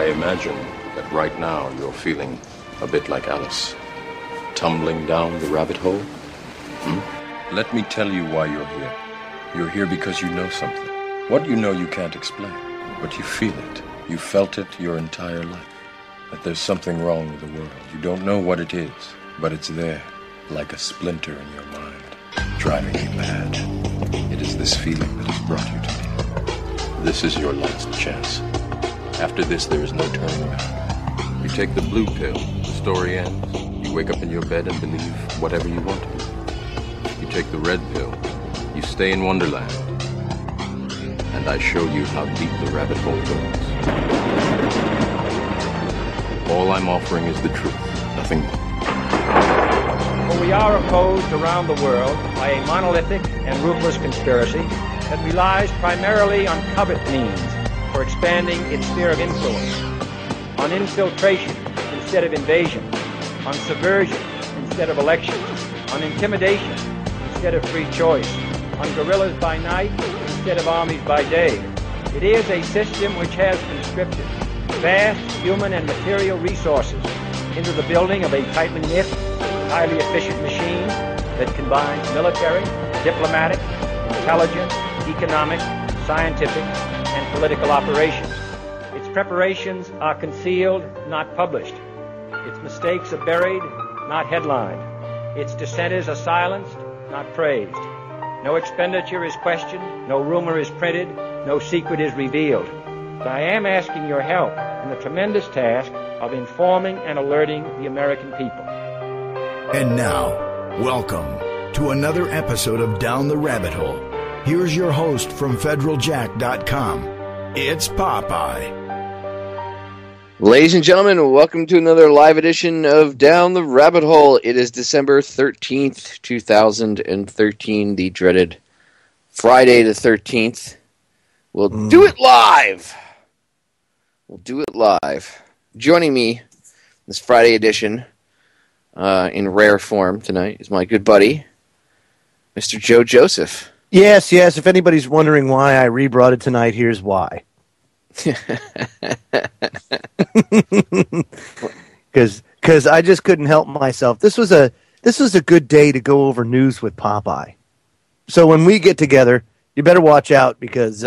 imagine that right now you're feeling a bit like Alice, tumbling down the rabbit hole. Let me tell you why you're here. You're here because you know something. What you know you can't explain, but you feel it. You felt it your entire life. That there's something wrong with the world. You don't know what it is, but it's there, like a splinter in your mind, driving you mad. It is this feeling that has brought you to me. This is your last chance. After this, there is no turning back. You take the blue pill, the story ends. You wake up in your bed and believe whatever you want to believe. You take the red pill, you stay in Wonderland, and I show you how deep the rabbit hole goes. All I'm offering is the truth, nothing more. For we are opposed around the world by a monolithic and ruthless conspiracy that relies primarily on covert means for expanding its sphere of influence, on infiltration instead of invasion, on subversion instead of election, on intimidation instead of free choice, on guerrillas by night instead of armies by day. It is a system which has conscripted vast human and material resources into the building of a tightly knit, highly efficient machine that combines military, diplomatic, intelligence, economic, scientific, and political operations. Its preparations are concealed, not published. Its mistakes are buried, not headlined. Its dissenters are silenced, not praised. No expenditure is questioned, no rumor is printed, no secret is revealed. But I am asking your help in the tremendous task of informing and alerting the American people. And now, welcome to another episode of Down the Rabbit Hole. Here's your host from federaljack.com. It's Popeye. Ladies and gentlemen, welcome to another live edition of Down the Rabbit Hole. It is December 13th, 2013, the dreaded Friday the 13th. We'll do it live! We'll do it live. Joining me this Friday edition, in rare form tonight, is my good buddy, Mr. Joe Joseph. Yes. If anybody's wondering why I rebrought it tonight, here's why. Because I just couldn't help myself. This was a good day to go over news with Popeye. So when we get together, you better watch out because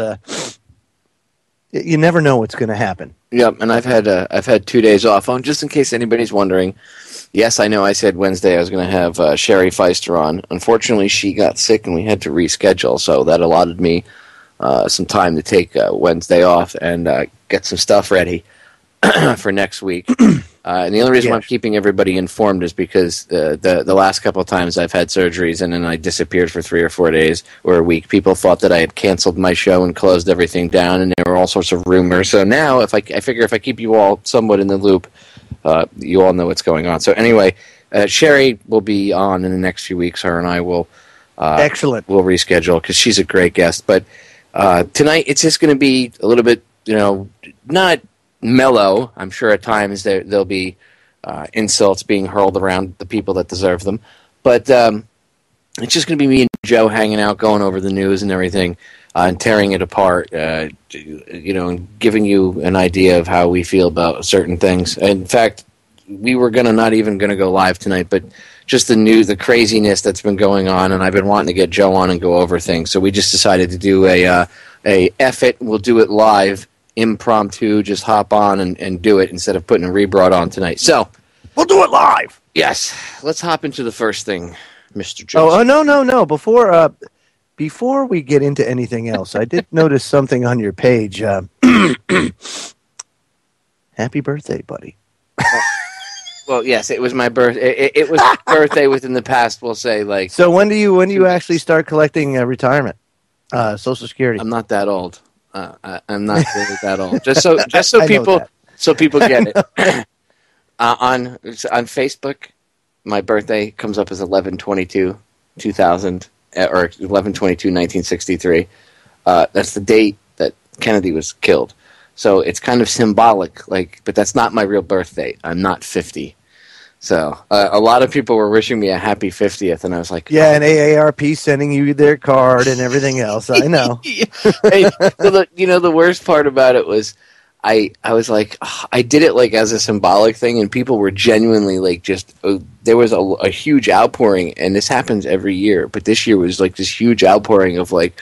you never know what's going to happen. Yep, and I've had 2 days off. Just in case anybody's wondering, yes, I know I said Wednesday I was going to have Sheree Feister on. Unfortunately, she got sick and we had to reschedule, so that allotted me some time to take Wednesday off and get some stuff ready for next week. And the only reason why I'm keeping everybody informed is because the last couple of times I've had surgeries and then I disappeared for 3 or 4 days or a week, people thought that I had canceled my show and closed everything down, and there were all sorts of rumors. So now I figure if I keep you all somewhat in the loop, you all know what's going on. So anyway, Sheree will be on in the next few weeks. Her and I will excellent. We'll reschedule because she's a great guest. But tonight it's just going to be a little bit, not mellow. I'm sure at times there'll be insults being hurled around the people that deserve them. But it's just going to be me and Joe hanging out, going over the news and everything, and tearing it apart, and giving you an idea of how we feel about certain things. In fact, we were not even going to go live tonight, but just the craziness that's been going on, and I've been wanting to get Joe on and go over things. So we just decided to do a F it, we'll do it live, impromptu, just hop on and do it instead of putting a rebroad on tonight. So we'll do it live. Yes, let's hop into the first thing, Mr. Joseph. Oh, no. Before we get into anything else, I did notice something on your page. Happy birthday, buddy. Well, yes, it was my birthday. It was my birthday within the past, we'll say. So when do you actually start collecting retirement, Social Security? I'm not that old. I'm not really that old. Just so people get it. On Facebook, my birthday comes up as 11/22/2000 or 11/22/1963. That's the date that Kennedy was killed. So it's kind of symbolic, but that's not my real birth date. I'm not 50. So a lot of people were wishing me a happy 50th, and I was like, yeah, and AARP sending you their card and everything else. I know. Hey, the worst part about it was I was like, I did it like as a symbolic thing, and people were genuinely like there was a huge outpouring, and this happens every year, but this year was like this huge outpouring of like,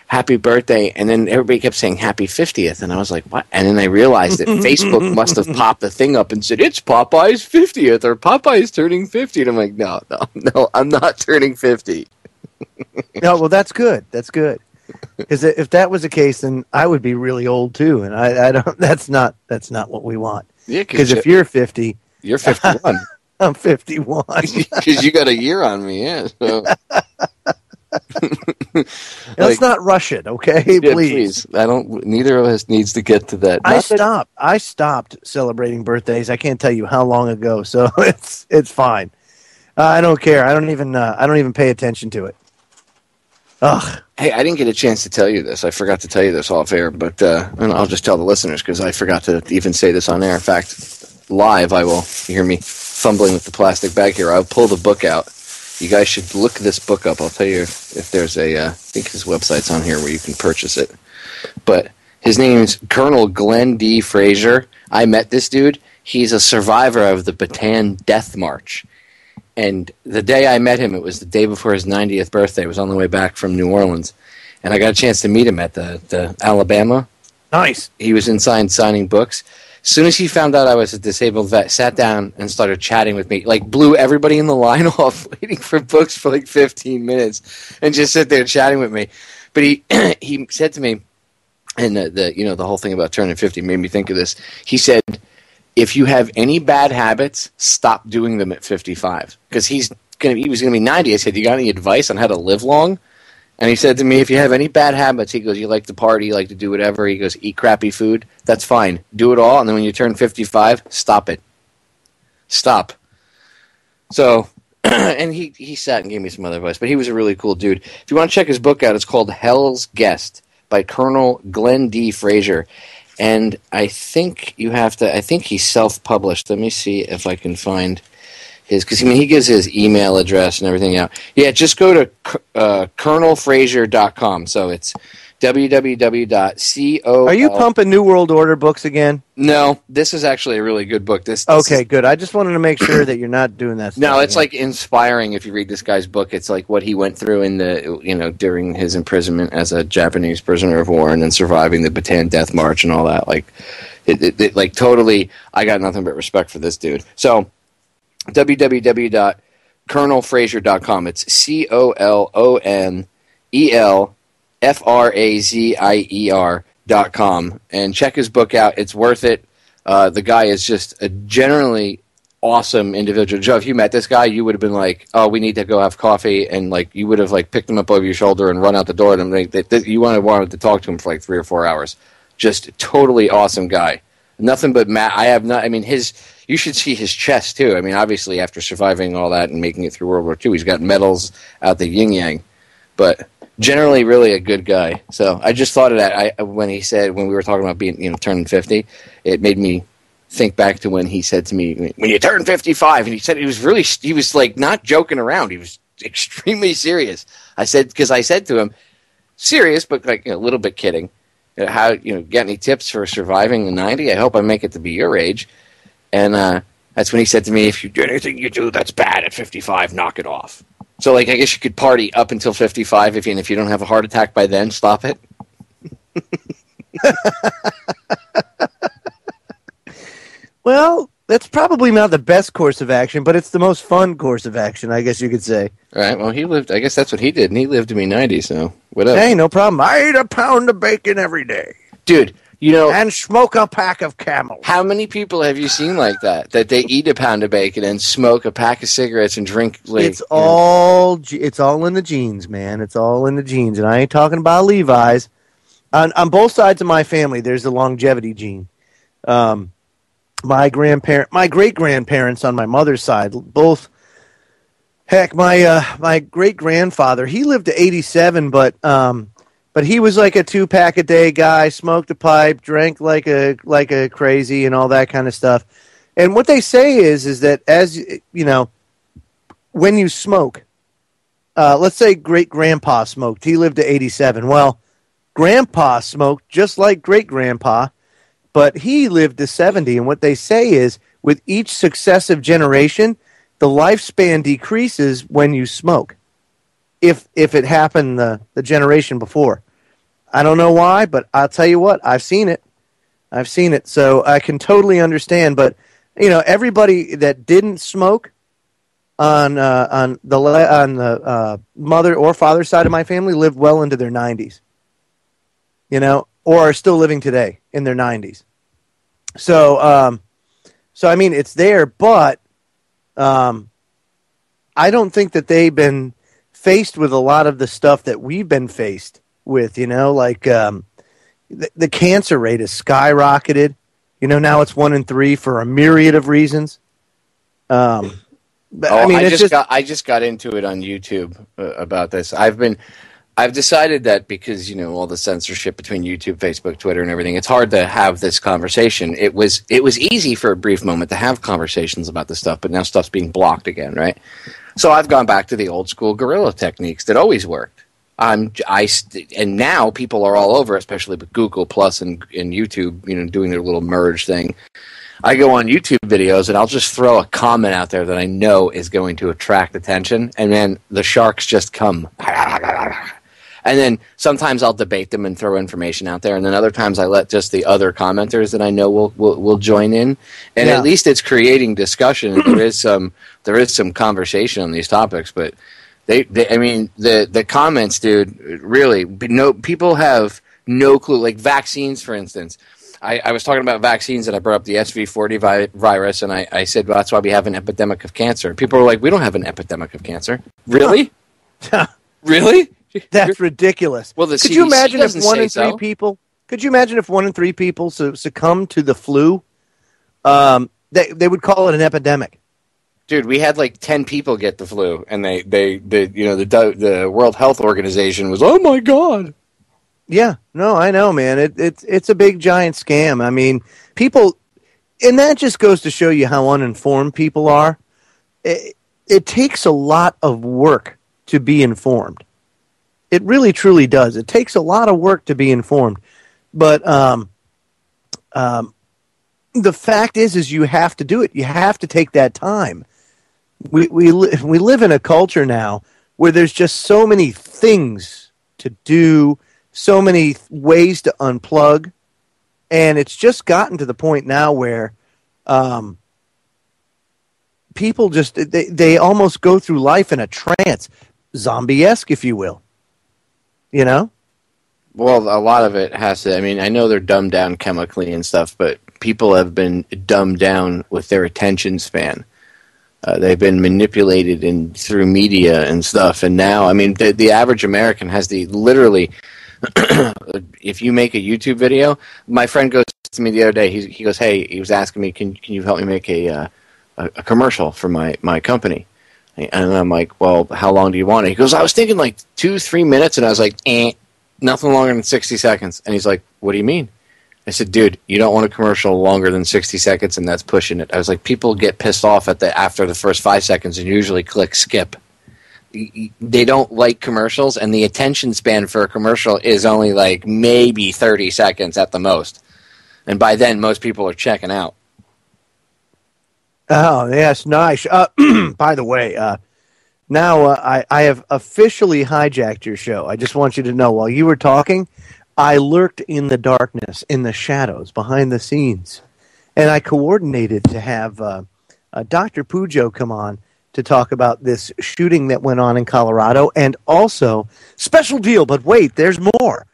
happy birthday, and then everybody kept saying happy 50th, and I was like, what? And then I realized that Facebook must have popped the thing up and said, it's Popeye's 50th, or Popeye's turning 50, and I'm like, no, I'm not turning 50. No, well, that's good. That's good. Because if that was the case, then I would be really old too, and I don't. That's not what we want. Yeah, because if you're 50, you're 51. I'm 51. Because you got a year on me, yeah. So. Let's not rush it, okay? Yeah, please. Neither of us needs to get to that. I stopped celebrating birthdays. I can't tell you how long ago, so it's fine. I don't care. I don't even pay attention to it. Ugh. Hey, I didn't get a chance to tell you this. I forgot to tell you this off air, but and I'll just tell the listeners because I forgot to even say this on air. In fact, live, you hear me fumbling with the plastic bag here. I'll pull the book out. You guys should look this book up. I'll tell you if there's I think his website's on here where you can purchase it. But his name's Colonel Glenn D. Frazier. I met this dude. He's a survivor of the Bataan Death March. And the day I met him, it was the day before his 90th birthday. It was on the way back from New Orleans. And I got a chance to meet him at the Alabama. Nice. He was inside signing books. As soon as he found out I was a disabled vet, sat down and started chatting with me. Like, blew everybody in the line off, waiting for books for like 15 minutes. And just sit there chatting with me. But he said to me, and the whole thing about turning 50 made me think of this. He said, if you have any bad habits, stop doing them at 55. Because he was going to be 90. I said, you got any advice on how to live long? And he said to me, if you have any bad habits, he goes, you like to party, you like to do whatever. He goes, eat crappy food. That's fine. Do it all. And then when you turn 55, stop it. Stop. So, and he sat and gave me some other advice. But he was a really cool dude. If you want to check his book out, it's called Hell's Guest by Colonel Glenn D. Frazier. And I think he's self-published. Let me see if I can find his, because he gives his email address and everything out. Yeah, just go to colonelfrazier.com. So it's www.co. Are you pumping New World Order books again? No, this is actually a really good book. This okay, good. I just wanted to make sure that you're not doing that stuff. No, it's like inspiring if you read this guy's book. It's like what he went through in during his imprisonment as a Japanese prisoner of war and then surviving the Bataan Death March and all that. Like it like totally, I got nothing but respect for this dude. So www.colonelfrazier.com. It's COLONELFRAZIER.com, and check his book out. It's worth it. The guy is just a generally awesome individual. Joe, if you met this guy, you would have been like, "Oh, we need to go have coffee," and like you would have like picked him up over your shoulder and run out the door. And you wanted to talk to him for like 3 or 4 hours. Just a totally awesome guy. Nothing but you should see his chest too. I mean, obviously after surviving all that and making it through World War II, he's got medals out the yin yang, but generally really a good guy. So I just thought of that when we were talking about being, turning 50, it made me think back to when he said to me, when you turn 55, and he said he was like not joking around. He was extremely serious. I said to him, serious, but like a little bit kidding. How, get any tips for surviving the 90? I hope I make it to be your age. And that's when he said to me, if you do anything you do that's bad at 55, knock it off. So, like, I guess you could party up until 55 if you don't have a heart attack by then, stop it. Well, that's probably not the best course of action, but it's the most fun course of action, I guess you could say. All right, well, I guess that's what he did, and he lived to be 90, so whatever. Hey, no problem. I eat a pound of bacon every day. Dude, and smoke a pack of Camels. How many people have you seen like that they eat a pound of bacon and smoke a pack of cigarettes and drink? It's all in the genes, man. It's all in the genes, and I ain't talking about Levi's. On both sides of my family, there's the longevity gene. My great-grandparents on my mother's side, both. Heck, my great-grandfather, he lived to 87, but he was like a 2-pack a day guy, smoked a pipe, drank like a crazy, and all that kind of stuff. And what they say is that as when you smoke, let's say great-grandpa smoked, he lived to 87. Well, grandpa smoked just like great-grandpa, but he lived to 70. And what they say is, with each successive generation, the lifespan decreases when you smoke. If it happened the generation before. I don't know why, but I'll tell you what, I've seen it. So I can totally understand. But everybody that didn't smoke on the mother or father side of my family lived well into their 90s. Or are still living today in their 90s. So I mean, it's there, but I don't think that they've been faced with a lot of the stuff that we've been faced with, like the cancer rate has skyrocketed. Now it's 1 in 3 for a myriad of reasons. I just got into it on YouTube about this. I've decided that because all the censorship between YouTube, Facebook, Twitter, and everything, it's hard to have this conversation. It was easy for a brief moment to have conversations about this stuff, but now stuff's being blocked again, right? So I've gone back to the old school guerrilla techniques that always worked. And now people are all over, especially with Google Plus and YouTube, doing their little merge thing. I go on YouTube videos and I'll just throw a comment out there that I know is going to attract attention, and then the sharks just come. And then sometimes I'll debate them and throw information out there, and then other times I let just the other commenters that I know will join in, and at least it's creating discussion. There is some conversation on these topics, but the comments, dude, really, people have no clue. Like vaccines, for instance. I was talking about vaccines, and I brought up the SV40 virus, and I said, well, that's why we have an epidemic of cancer. People were like, we don't have an epidemic of cancer. Really? Really? That's ridiculous. Well, could you imagine if 1 in 3 people? Could you imagine if 1 in 3 people succumb to the flu? They would call it an epidemic. Dude, we had like 10 people get the flu, and the World Health Organization was, oh my god. Yeah, no, I know, man. It's a big giant scam. I mean, people, and that just goes to show you how uninformed people are. It takes a lot of work to be informed. It really, truly does. It takes a lot of work to be informed. But the fact is you have to do it. You have to take that time. We live in a culture now where there's just so many things to do, so many ways to unplug, and it's just gotten to the point now where people just they almost go through life in a trance, zombie-esque, if you will. Well, a lot of it has to. I mean, I know they're dumbed down chemically and stuff, but people have been dumbed down with their attention span. They've been manipulated through media and stuff, and now, I mean, the average American has literally. If you make a YouTube video, my friend goes to me the other day. He goes, "Hey," he was asking me, "Can you help me make a commercial for my company?" And I'm like, "Well, how long do you want it?" He goes, "I was thinking like 2-3 minutes," and I was like, "Nothing longer than 60 seconds." And he's like, "What do you mean?" I said, "Dude, you don't want a commercial longer than 60 seconds, and that's pushing it." I was like, "People get pissed off after the first 5 seconds and usually click skip." They don't like commercials, and the attention span for a commercial is only like maybe 30 seconds at the most. And by then, most people are checking out. Oh, yes, nice. By the way, now I have officially hijacked your show. I just want you to know, while you were talking, I lurked in the darkness, in the shadows, behind the scenes. And I coordinated to have Dr. Pujo come on to talk about this shooting that went on in Colorado, and also, special deal, but wait, there's more.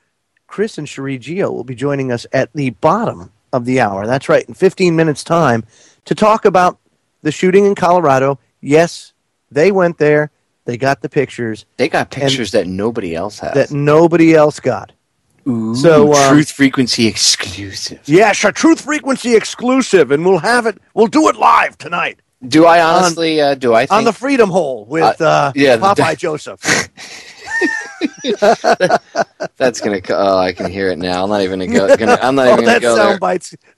Chris and Sheree Geo will be joining us at the bottom of the hour. That's right, in 15 minutes' time, to talk about the shooting in Colorado. Yes, they went there. They got the pictures. They got pictures that nobody else has. That nobody else got. Ooh, so Truth Frequency exclusive. Yes, a Truth Frequency exclusive, and we'll have it. We'll do it live tonight. Do I honestly? Do I think on the Freedom Hole with Popeye Joseph? That's gonna. Oh, I can hear it now. I'm not even gonna go. I'm not even gonna go there.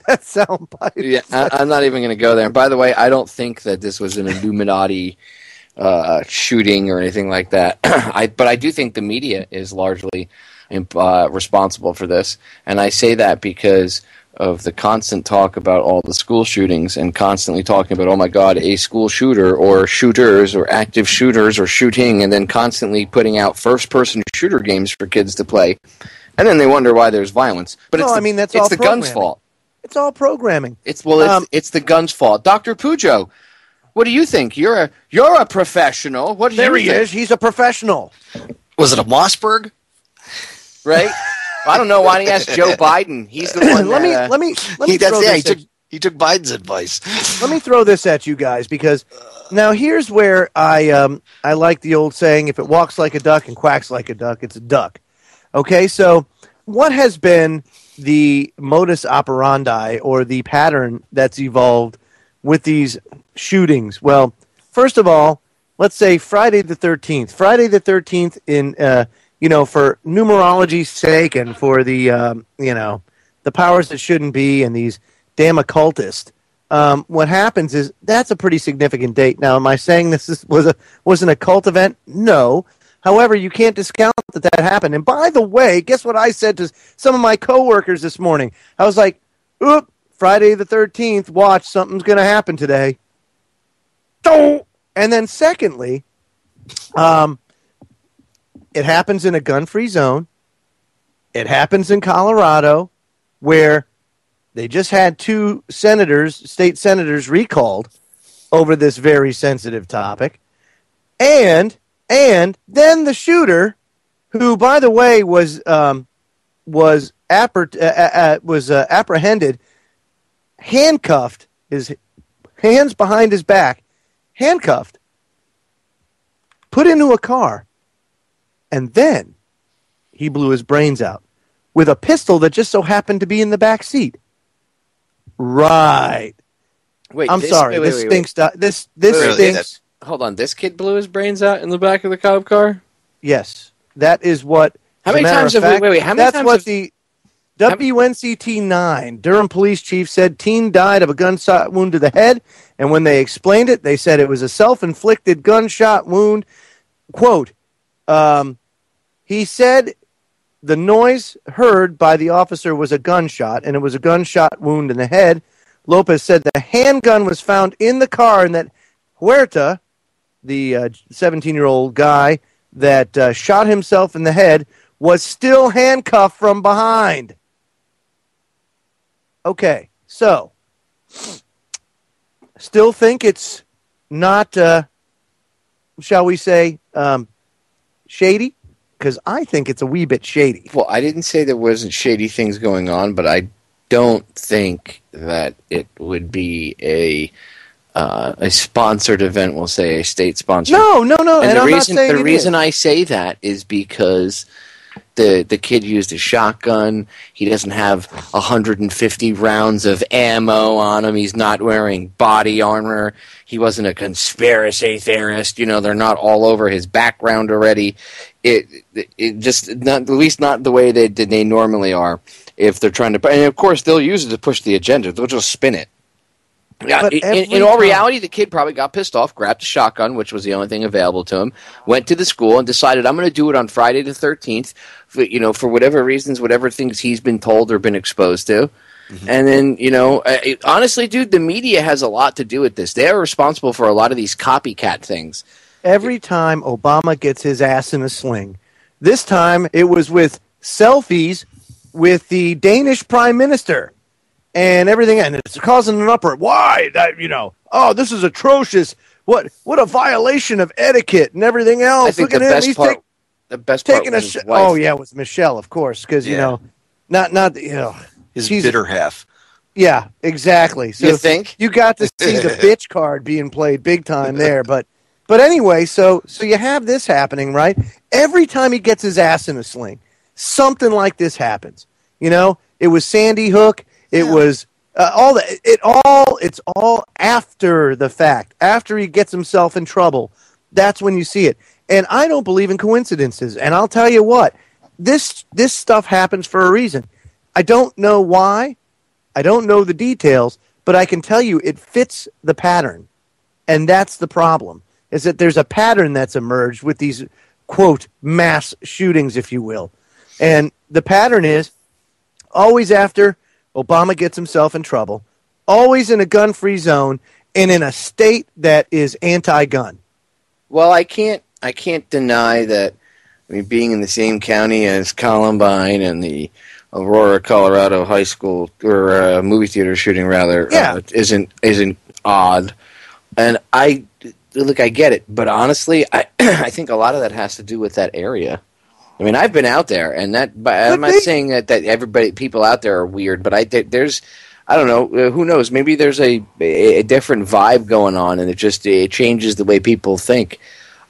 That sound bites. Yeah, I'm not even gonna go there. And by the way, I don't think that this was an Illuminati shooting or anything like that. But I do think the media is largely responsible for this. And I say that because of the constant talk about all the school shootings and constantly talking about, oh my God, a school shooter or shooters or active shooters or shooting, and then constantly putting out first-person shooter games for kids to play. And then they wonder why there's violence. But it's the gun's fault. It's all programming. It's the gun's fault. Dr. Pujo, what do you think? You're a professional. What do you think? There he is. He's a professional. Was it a Mossberg? Right? I don't know. Why don't you ask Joe Biden? He's the one. Let me throw this. He took Biden's advice. Let me throw this at you guys, because now here's where I like the old saying: if it walks like a duck and quacks like a duck, it's a duck. Okay, so what has been the modus operandi or the pattern that's evolved with these shootings? Well, first of all, let's say Friday the 13th. Friday the 13th in for numerology's sake and for the the powers that shouldn't be and these damn occultists. What happens is that's a pretty significant date. Now, am I saying this was an occult event? No. However, you can't discount that happened. And by the way, guess what I said to some of my coworkers this morning? I was like, "Oop, Friday the 13th. Watch, something's going to happen today." And then, secondly, it happens in a gun-free zone. It happens in Colorado, where they just had 2 state senators recalled over this very sensitive topic. And then the shooter, who, by the way, was apprehended, handcuffed, his hands behind his back, handcuffed, put into a car, and then he blew his brains out with a pistol that just so happened to be in the back seat. Right. Wait, I'm sorry. This stinks. This stinks. Hold on. This kid blew his brains out in the back of the cop car? Yes. That is what... How many times have we... How many that's times what the WNCT 9, Durham police chief, said teen died of a gunshot wound to the head, and when they explained it, they said it was a self-inflicted gunshot wound. Quote, he said the noise heard by the officer was a gunshot, and it was a gunshot wound in the head. Lopez said the handgun was found in the car and that Huerta, the 17-year-old guy that shot himself in the head, was still handcuffed from behind. Okay, so still think it's not, shall we say, shady? Because I think it's a wee bit shady. Well, I didn't say there wasn't shady things going on, but I don't think that it would be a sponsored event. We'll say a state-sponsored. No. And the reason I say that is because the kid used a shotgun. He doesn't have 150 rounds of ammo on him. He's not wearing body armor. He wasn't a conspiracy theorist. They're not all over his background already. It just not, at least not the way they normally are. If they're trying to, and of course they'll use it to push the agenda. They'll just spin it. Yeah, in all reality, the kid probably got pissed off, grabbed a shotgun, which was the only thing available to him, went to the school and decided, I'm going to do it on Friday the 13th, for whatever reasons, whatever things he's been told or been exposed to. Mm-hmm. And then, honestly, dude, the media has a lot to do with this. They are responsible for a lot of these copycat things. Every time Obama gets his ass in a sling, this time it was with selfies with the Danish prime minister. And everything, and it's causing an uproar. Why? This is atrocious. What a violation of etiquette and everything else. I think the best part taking was his wife. Oh yeah, it was Michelle, of course, because not his bitter half. Yeah, exactly. So you think you got to see the bitch card being played big time there, but anyway, so you have this happening, right? Every time he gets his ass in a sling, something like this happens. It was Sandy Hook. It was all that. It's all after the fact. After he gets himself in trouble, that's when you see it. And I don't believe in coincidences. And I'll tell you what, this stuff happens for a reason. I don't know why. I don't know the details, but I can tell you it fits the pattern. And that's the problem, is that there's a pattern that's emerged with these, quote, mass shootings, if you will. And the pattern is always after Obama gets himself in trouble, always in a gun-free zone and in a state that is anti-gun. Well, I can't deny that. I mean, being in the same county as Columbine and the Aurora, Colorado high school or movie theater shooting, rather, isn't odd. And I get it, but honestly, I think a lot of that has to do with that area. I mean, I've been out there, and I'm not saying that people out there are weird, but I don't know, who knows? Maybe there's a different vibe going on, and it changes the way people think.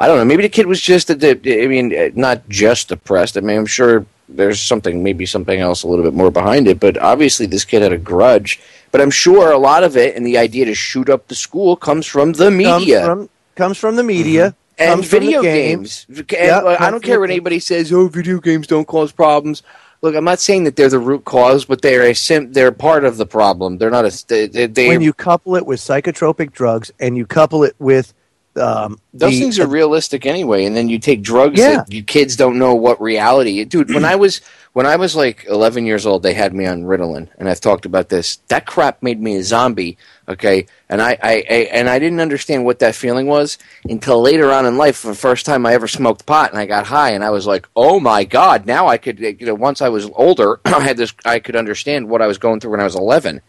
I don't know. Maybe the kid was just, not just depressed. I mean, I'm sure there's maybe something else a little bit more behind it, but obviously this kid had a grudge. But I'm sure a lot of it, and the idea to shoot up the school, comes from the media. Comes from the media. Mm-hmm. And video games. I don't care what anybody says, video games don't cause problems. Look, I'm not saying that they're the root cause, but they're part of the problem. They're not when you couple it with psychotropic drugs and you couple it with those things are realistic anyway, and then you take drugs that you kids don't know what reality. Dude, when I was like 11 years old, they had me on Ritalin, and I've talked about this. That crap made me a zombie, okay? And I didn't understand what that feeling was until later on in life. For the first time I ever smoked pot, and I got high, and I was like, "Oh my God!" Now I could, once I was older, I could understand what I was going through when I was 11.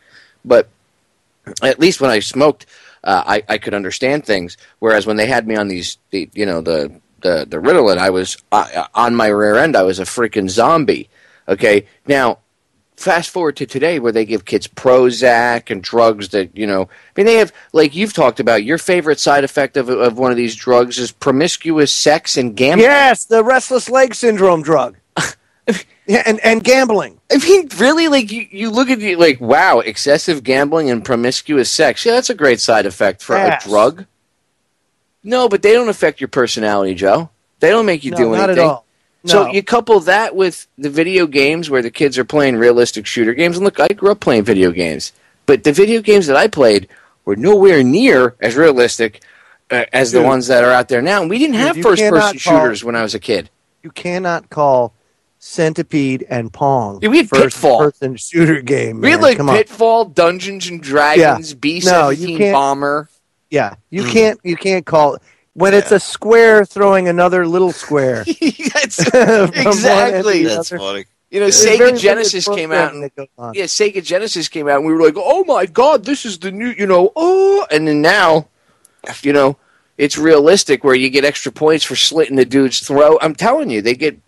But at least when I smoked, I could understand things. Whereas when they had me on the Ritalin, I was on my rear end. I was a freaking zombie. Okay, now fast forward to today, where they give kids Prozac and drugs that they have, like you've talked about. Your favorite side effect of one of these drugs is promiscuous sex and gambling. Yes, the restless leg syndrome drug. Yeah, and gambling. I mean, really, like you look at it like, wow, excessive gambling and promiscuous sex. Yeah, that's a great side effect for a drug. No, but they don't affect your personality, Joe. They don't make you do anything. Not at all. No. So you couple that with the video games where the kids are playing realistic shooter games. And look, I grew up playing video games, but the video games that I played were nowhere near as realistic as the ones that are out there now. And we didn't have first-person shooters when I was a kid. You cannot call Centipede and Pong. We had Pitfall. First-person shooter game. We had Pitfall, Dungeons and Dragons, B-17 Bomber. Yeah, you can't call it. When it's a square throwing another little square. Exactly. That's funny. Sega Genesis came out. Sega Genesis came out, and we were like, "Oh my God, this is the new," and then now, it's realistic where you get extra points for slitting the dude's throat. I'm telling you, they get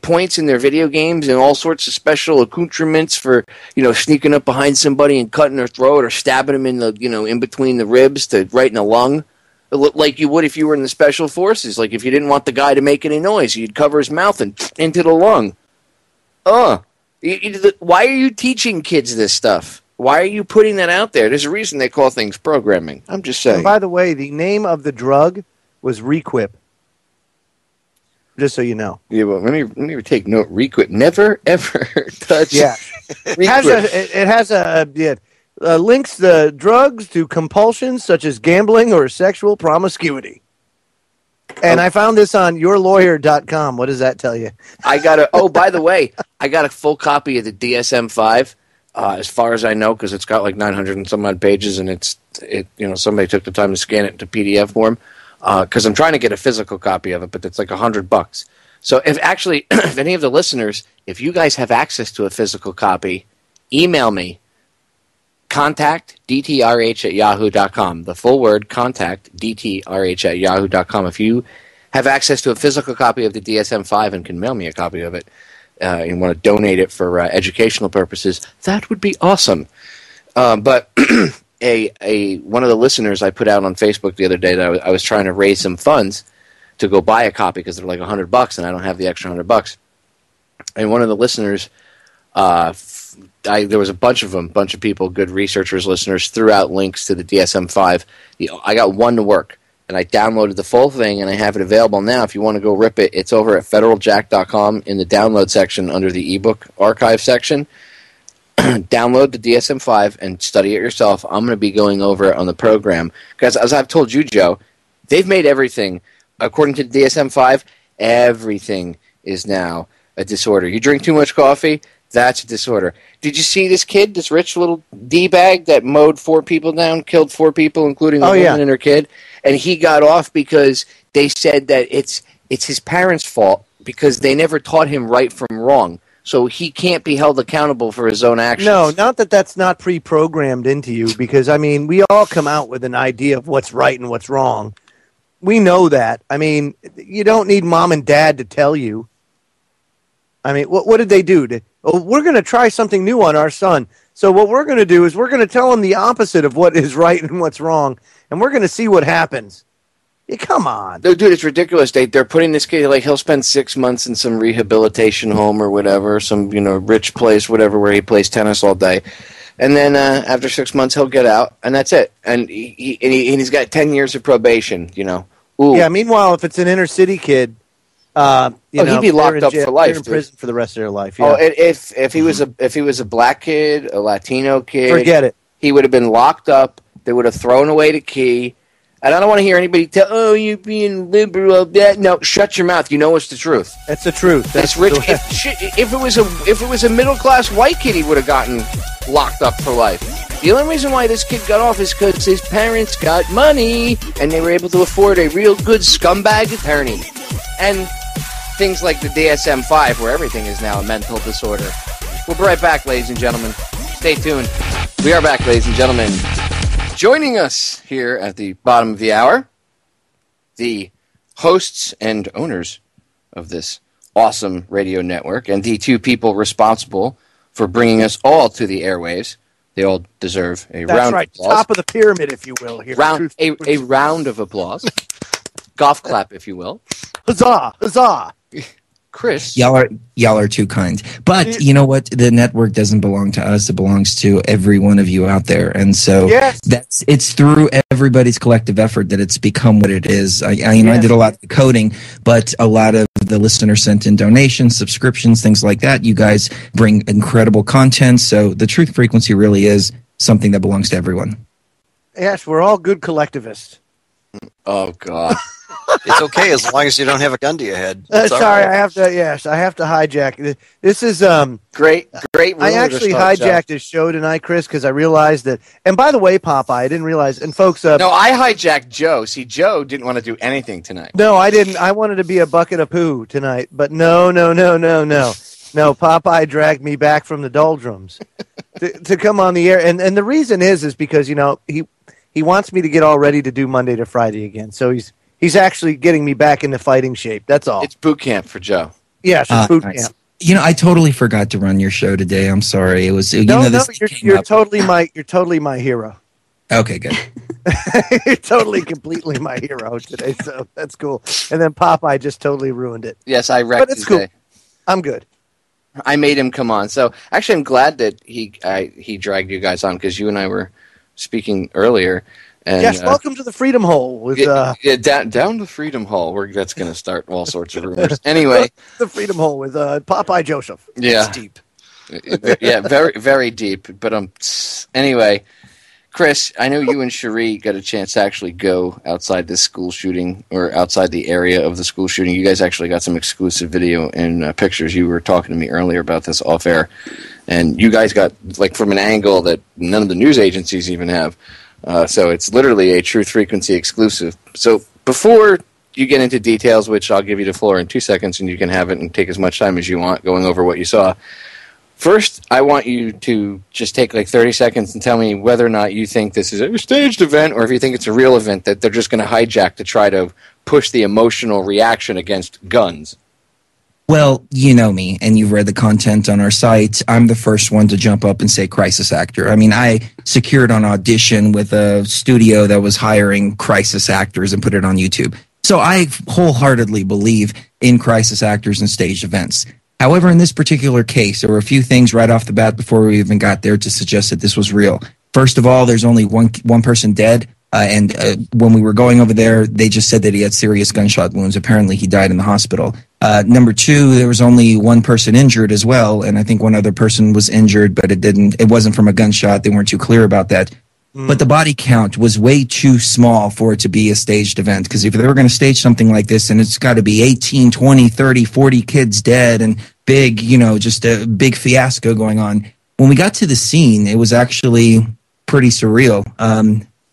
points in their video games and all sorts of special accoutrements for, sneaking up behind somebody and cutting their throat or stabbing them in the, in between the ribs right in the lung. Like you would if you were in the special forces. Like if you didn't want the guy to make any noise, you'd cover his mouth and into the lung. Why are you teaching kids this stuff? Why are you putting that out there? There's a reason they call things programming. I'm just saying. And by the way, the name of the drug was Requip. Just so you know. Yeah, well, let me take note. Requip. Never ever touch. Yeah, it has links the drugs to compulsions such as gambling or sexual promiscuity. And I found this on yourlawyer.com. What does that tell you? By the way, I got a full copy of the DSM-5, as far as I know, because it's got like 900 and some odd pages, and somebody took the time to scan it into PDF form. Because I'm trying to get a physical copy of it, but it's like $100. So if any of the listeners, if you guys have access to a physical copy, email me. Contact DTRH@yahoo.com. The full word, contact DTRH@yahoo.com. If you have access to a physical copy of the DSM-5 and can mail me a copy of it, and want to donate it for educational purposes, that would be awesome. But one of the listeners I put out on Facebook the other day that I was trying to raise some funds to go buy a copy because they're like $100 and I don't have the extra $100. And one of the listeners, there was a bunch of people, good researchers, listeners, threw out links to the DSM-5. I got one to work, and I downloaded the full thing, and I have it available now. If you want to go rip it, it's over at federaljack.com in the download section under the ebook archive section. Download the DSM-5 and study it yourself. I'm going to be going over it on the program because, as I've told you, Joe, they've made everything, according to the DSM-5, everything is now a disorder. You drink too much coffee, that's a disorder. Did you see this kid, this rich little D-bag that mowed 4 people down, killed 4 people, including a woman and her kid? And he got off because they said that it's his parents' fault because they never taught him right from wrong. So he can't be held accountable for his own actions. No, not that that's not pre-programmed into you, because, I mean, we all come out with an idea of what's right and what's wrong. We know that. I mean, you don't need mom and dad to tell you. I mean, what did they do? We're going to try something new on our son. So what we're going to do is we're going to tell him the opposite of what is right and what's wrong, and we're going to see what happens. Yeah, come on. No, dude, it's ridiculous. They're putting this kid, like, he'll spend 6 months in some rehabilitation home or whatever, some, rich place, whatever, where he plays tennis all day. And then after 6 months, he'll get out, and that's it. And he's got 10 years of probation, Ooh. Yeah, meanwhile, if it's an inner-city kid, he'd be locked up for life. They're in prison for the rest of their life. Yeah. Oh, if he was a black kid, a Latino kid, forget it. He would have been locked up. They would have thrown away the key. And I don't want to hear anybody tell, "Oh, you're being liberal." No, shut your mouth. You know it's the truth. That's the truth. That's rich. If it was a middle class white kid, he would have gotten locked up for life. The only reason why this kid got off is because his parents got money and they were able to afford a real good scumbag attorney. And things like the DSM-5, where everything is now a mental disorder. We'll be right back, ladies and gentlemen. Stay tuned. We are back, ladies and gentlemen. Joining us here at the bottom of the hour, the hosts and owners of this awesome radio network, and the 2 people responsible for bringing us all to the airwaves. They all deserve a round of applause. Top of the pyramid, if you will. Here, a round of applause. Golf clap, if you will. Huzzah! Huzzah! Chris, y'all are too kind. But you know what? The network doesn't belong to us. It belongs to every one of you out there. And so it's through everybody's collective effort that it's become what it is. I did a lot of the coding, but a lot of the listeners sent in donations, subscriptions, things like that. You guys bring incredible content. So the Truth Frequency really is something that belongs to everyone. Yes, we're all good collectivists. Oh, God. It's okay as long as you don't have a gun to your head. Sorry, right. I have to hijack. This is great. I actually hijacked his show tonight, Chris, because I realized that. And by the way, Popeye, I didn't realize. And folks, no, I hijacked Joe. See, Joe didn't want to do anything tonight. No, I didn't. I wanted to be a bucket of poo tonight, but no. Popeye dragged me back from the doldrums to come on the air, and the reason is because he wants me to get all ready to do Monday to Friday again. So he's actually getting me back into fighting shape. That's all. It's boot camp for Joe. Yes, it's boot nice. camp. I totally forgot to run your show today. I'm sorry. It was you're totally my hero. Okay, good. You're totally, completely my hero today. So that's cool. And then Popeye just totally ruined it. Yes, I wrecked But it's cool. Day. I'm good. I made him come on. So actually, I'm glad that he dragged you guys on because you and I were speaking earlier. And, yes, welcome to the Freedom Hole. With down the Freedom Hole. That's going to start all sorts of rumors. Anyway, the Freedom Hole with Popeye Joseph. Yeah, it's deep. Yeah, very, very deep. But anyway, Chris, I know you and Sheree got a chance to actually go outside this school shooting or outside the area of the school shooting. You guys actually got some exclusive video and pictures. You were talking to me earlier about this off air, and you guys got from an angle that none of the news agencies even have. So it's literally a Truth Frequency exclusive. So before you get into details, which I'll give you the floor in 2 seconds, and you can have it and take as much time as you want going over what you saw. First, I want you to just take 30 seconds and tell me whether or not you think this is a staged event or if you think it's a real event that they're just going to hijack to try to push the emotional reaction against guns. Well, you know me, and you've read the content on our site. I'm the first one to jump up and say crisis actor. I mean, I secured an audition with a studio that was hiring crisis actors and put it on YouTube. So I wholeheartedly believe in crisis actors and staged events. However, in this particular case, there were a few things right off the bat before we even got there to suggest that this was real. First of all, there's only one person dead. And when we were going over there, they just said that he had serious gunshot wounds. Apparently, he died in the hospital. Number two, there was only one person injured as well, and I think one other person was injured, but it wasn't from a gunshot. They weren't too clear about that. But the body count was way too small for it to be a staged event, because if they were going to stage something like this, and it's got to be 18, 20, 30, 40 kids dead and big, just a big fiasco going on. When we got to the scene, it was actually pretty surreal.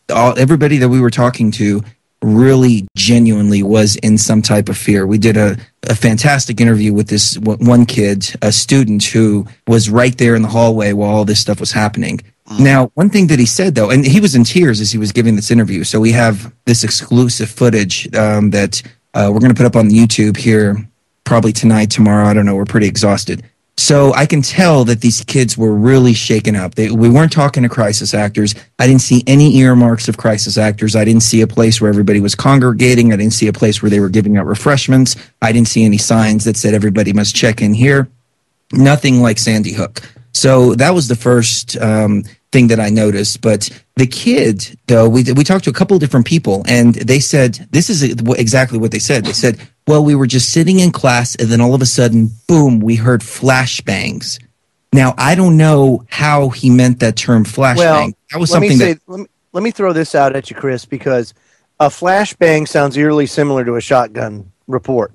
Everybody that we were talking to really genuinely was in some type of fear. We did a fantastic interview with this one kid, a student who was right there in the hallway while all this stuff was happening. Now, one thing that he said, though, and he was in tears as he was giving this interview, so we have this exclusive footage that we're going to put up on YouTube here probably tonight, tomorrow. I don't know. We're pretty exhausted. So I can tell that these kids were really shaken up. We weren't talking to crisis actors. I didn't see any earmarks of crisis actors. I didn't see a place where everybody was congregating. I didn't see a place where they were giving out refreshments. I didn't see any signs that said everybody must check in here. Nothing like Sandy Hook. So that was the first thing that I noticed. But the kid, though, we talked to a couple of different people, and they said, this is exactly what they said. They said, well, we were just sitting in class, and then all of a sudden, boom, we heard flashbangs. Now, I don't know how he meant that term flashbang. Well, that was something let me throw this out at you, Chris, because a flashbang sounds eerily similar to a shotgun report.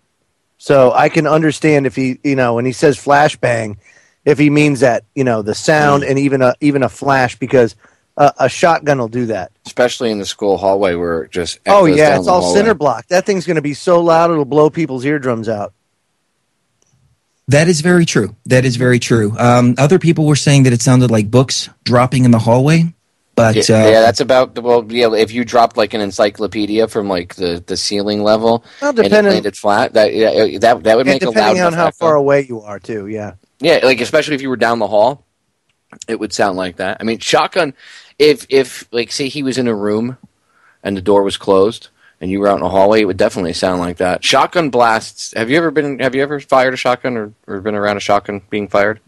So I can understand if he, when he says flashbang, if he means that, the sound and even a flash, because a shotgun will do that. Especially in the school hallway where it just oh echoes yeah, down it's the all hallway. cinder block. That thing's going to be so loud it'll blow people's eardrums out. That is very true. That is very true. Other people were saying that it sounded like books dropping in the hallway. But that's about if you dropped like an encyclopedia from like the ceiling level and it landed flat, that would make a loud depending on how echo. far away you are too. Yeah, like especially if you were down the hall, it would sound like that. I mean, shotgun. If like say he was in a room and the door was closed and you were out in a hallway, it would definitely sound like that. Shotgun blasts. Have you ever fired a shotgun or been around a shotgun being fired?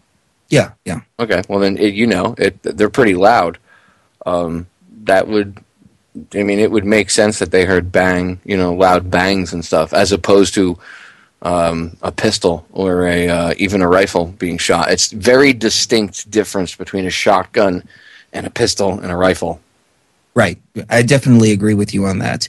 Yeah. Okay, well then they're pretty loud. It would make sense that they heard bang, loud bangs and stuff, as opposed to a pistol or even a rifle being shot. It's very distinct difference between a shotgun and a pistol and a rifle. Right. I definitely agree with you on that.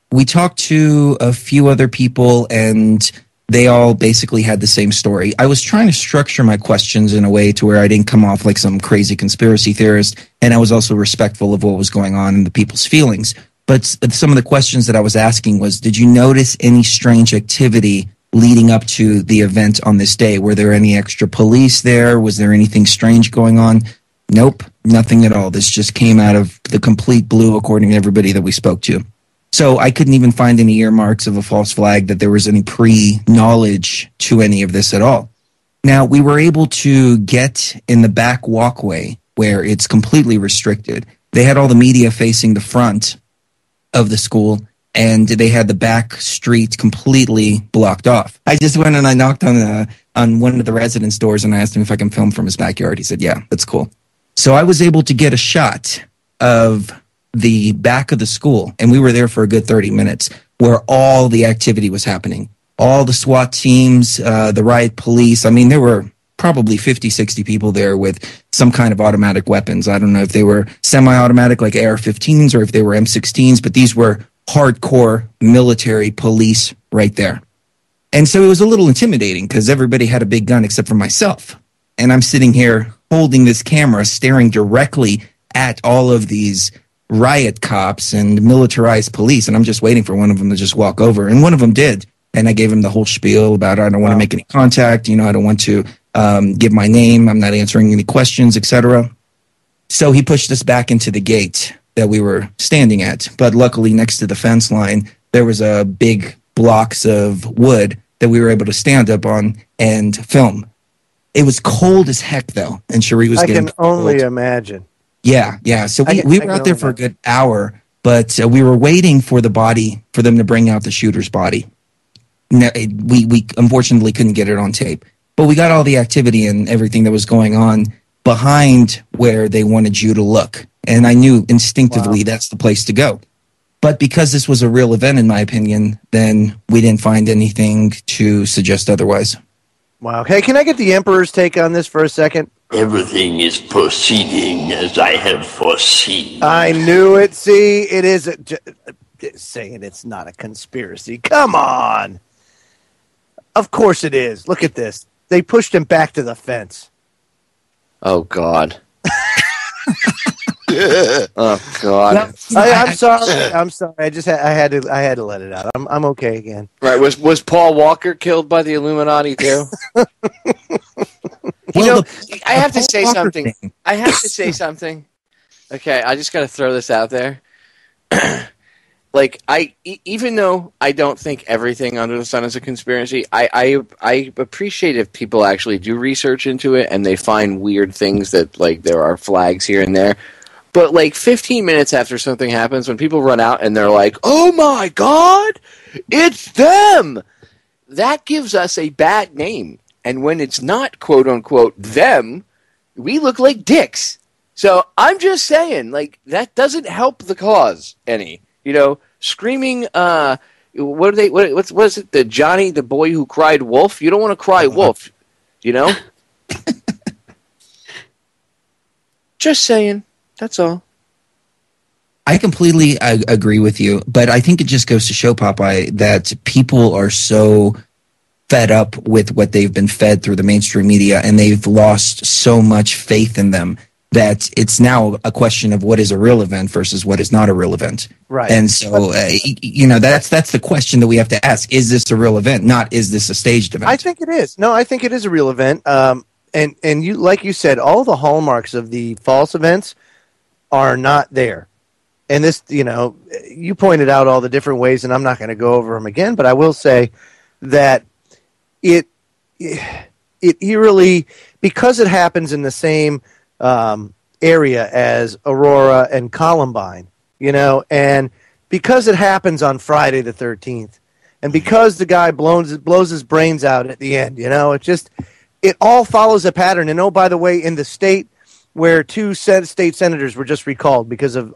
We talked to a few other people, and they all basically had the same story. I was trying to structure my questions in a way to where I didn't come off like some crazy conspiracy theorist, and I was also respectful of what was going on and the people's feelings. But some of the questions that I was asking was, did you notice any strange activity leading up to the event on this day? Were there any extra police there? Was there anything strange going on? Nope, nothing at all. This just came out of the complete blue, according to everybody that we spoke to. So I couldn't even find any earmarks of a false flag, that there was any pre-knowledge to any of this at all. Now, we were able to get in the back walkway where it's completely restricted. They had all the media facing the front of the school, and they had the back street completely blocked off. I just went and I knocked on one of the residents' doors, and I asked him if I can film from his backyard. He said, yeah, that's cool. So I was able to get a shot of the back of the school, and we were there for a good 30 minutes, where all the activity was happening. All the SWAT teams, the riot police. I mean, there were probably 50, 60 people there with some kind of automatic weapons. I don't know if they were semi-automatic like AR-15s or if they were M16s, but these were hardcore military police right there. And so it was a little intimidating because everybody had a big gun except for myself. And I'm sitting here holding this camera, staring directly at all of these riot cops and militarized police, and I'm just waiting for one of them to just walk over. And one of them did. And I gave him the whole spiel about I don't want to make any contact, I don't want to give my name, I'm not answering any questions, etc. So he pushed us back into the gate that we were standing at. But luckily, next to the fence line, there was a big blocks of wood that we were able to stand up on and film. It was cold as heck, though, and Sheree was getting cold. I can only imagine. Yeah. So we were out there for a good hour, but we were waiting for the body, for them to bring out the shooter's body. No, we unfortunately couldn't get it on tape, but we got all the activity and everything that was going on behind where they wanted you to look. And I knew instinctively that's the place to go. But because this was a real event, in my opinion, then we didn't find anything to suggest otherwise. Wow. Hey, can I get the Emperor's take on this for a second? Everything is proceeding as I have foreseen. I knew it. See, it is saying it's not a conspiracy. Come on. Of course it is. Look at this. they pushed him back to the fence. Oh God. Oh God. I'm sorry. I'm sorry. I had to let it out. I'm okay again. Right. Was Paul Walker killed by the Illuminati too? I have to say something. I have to say something. Okay, I just got to throw this out there. Like, even though I don't think everything under the sun is a conspiracy, I appreciate if people actually do research into it and they find weird things that, like, there are flags here and there. But, like, 15 minutes after something happens, when people run out and they're like, oh my God, it's them! That gives us a bad name. And when it's not, quote unquote, them, we look like dicks. So I'm just saying, like, that doesn't help the cause any. You know, screaming, what is it, the Johnny, the boy who cried wolf? You don't want to cry wolf, you know? Just saying. That's all. I completely agree with you, but I think it just goes to show, Popeye, that people are so fed up with what they've been fed through the mainstream media, and they've lost so much faith in them that it's now a question of what is a real event versus what is not a real event. Right. And so, that's the question that we have to ask. Is this a real event? Not, is this a staged event? I think it is. No, I think it is a real event. And you, like you said, all the hallmarks of the false events are not there. And this, you pointed out all the different ways, and I'm not going to go over them again, but I will say that it eerily, because it happens in the same area as Aurora and Columbine, and because it happens on Friday the 13th, and because the guy blows his brains out at the end, it all follows a pattern. And oh, by the way, in the state where 2 state senators were just recalled because of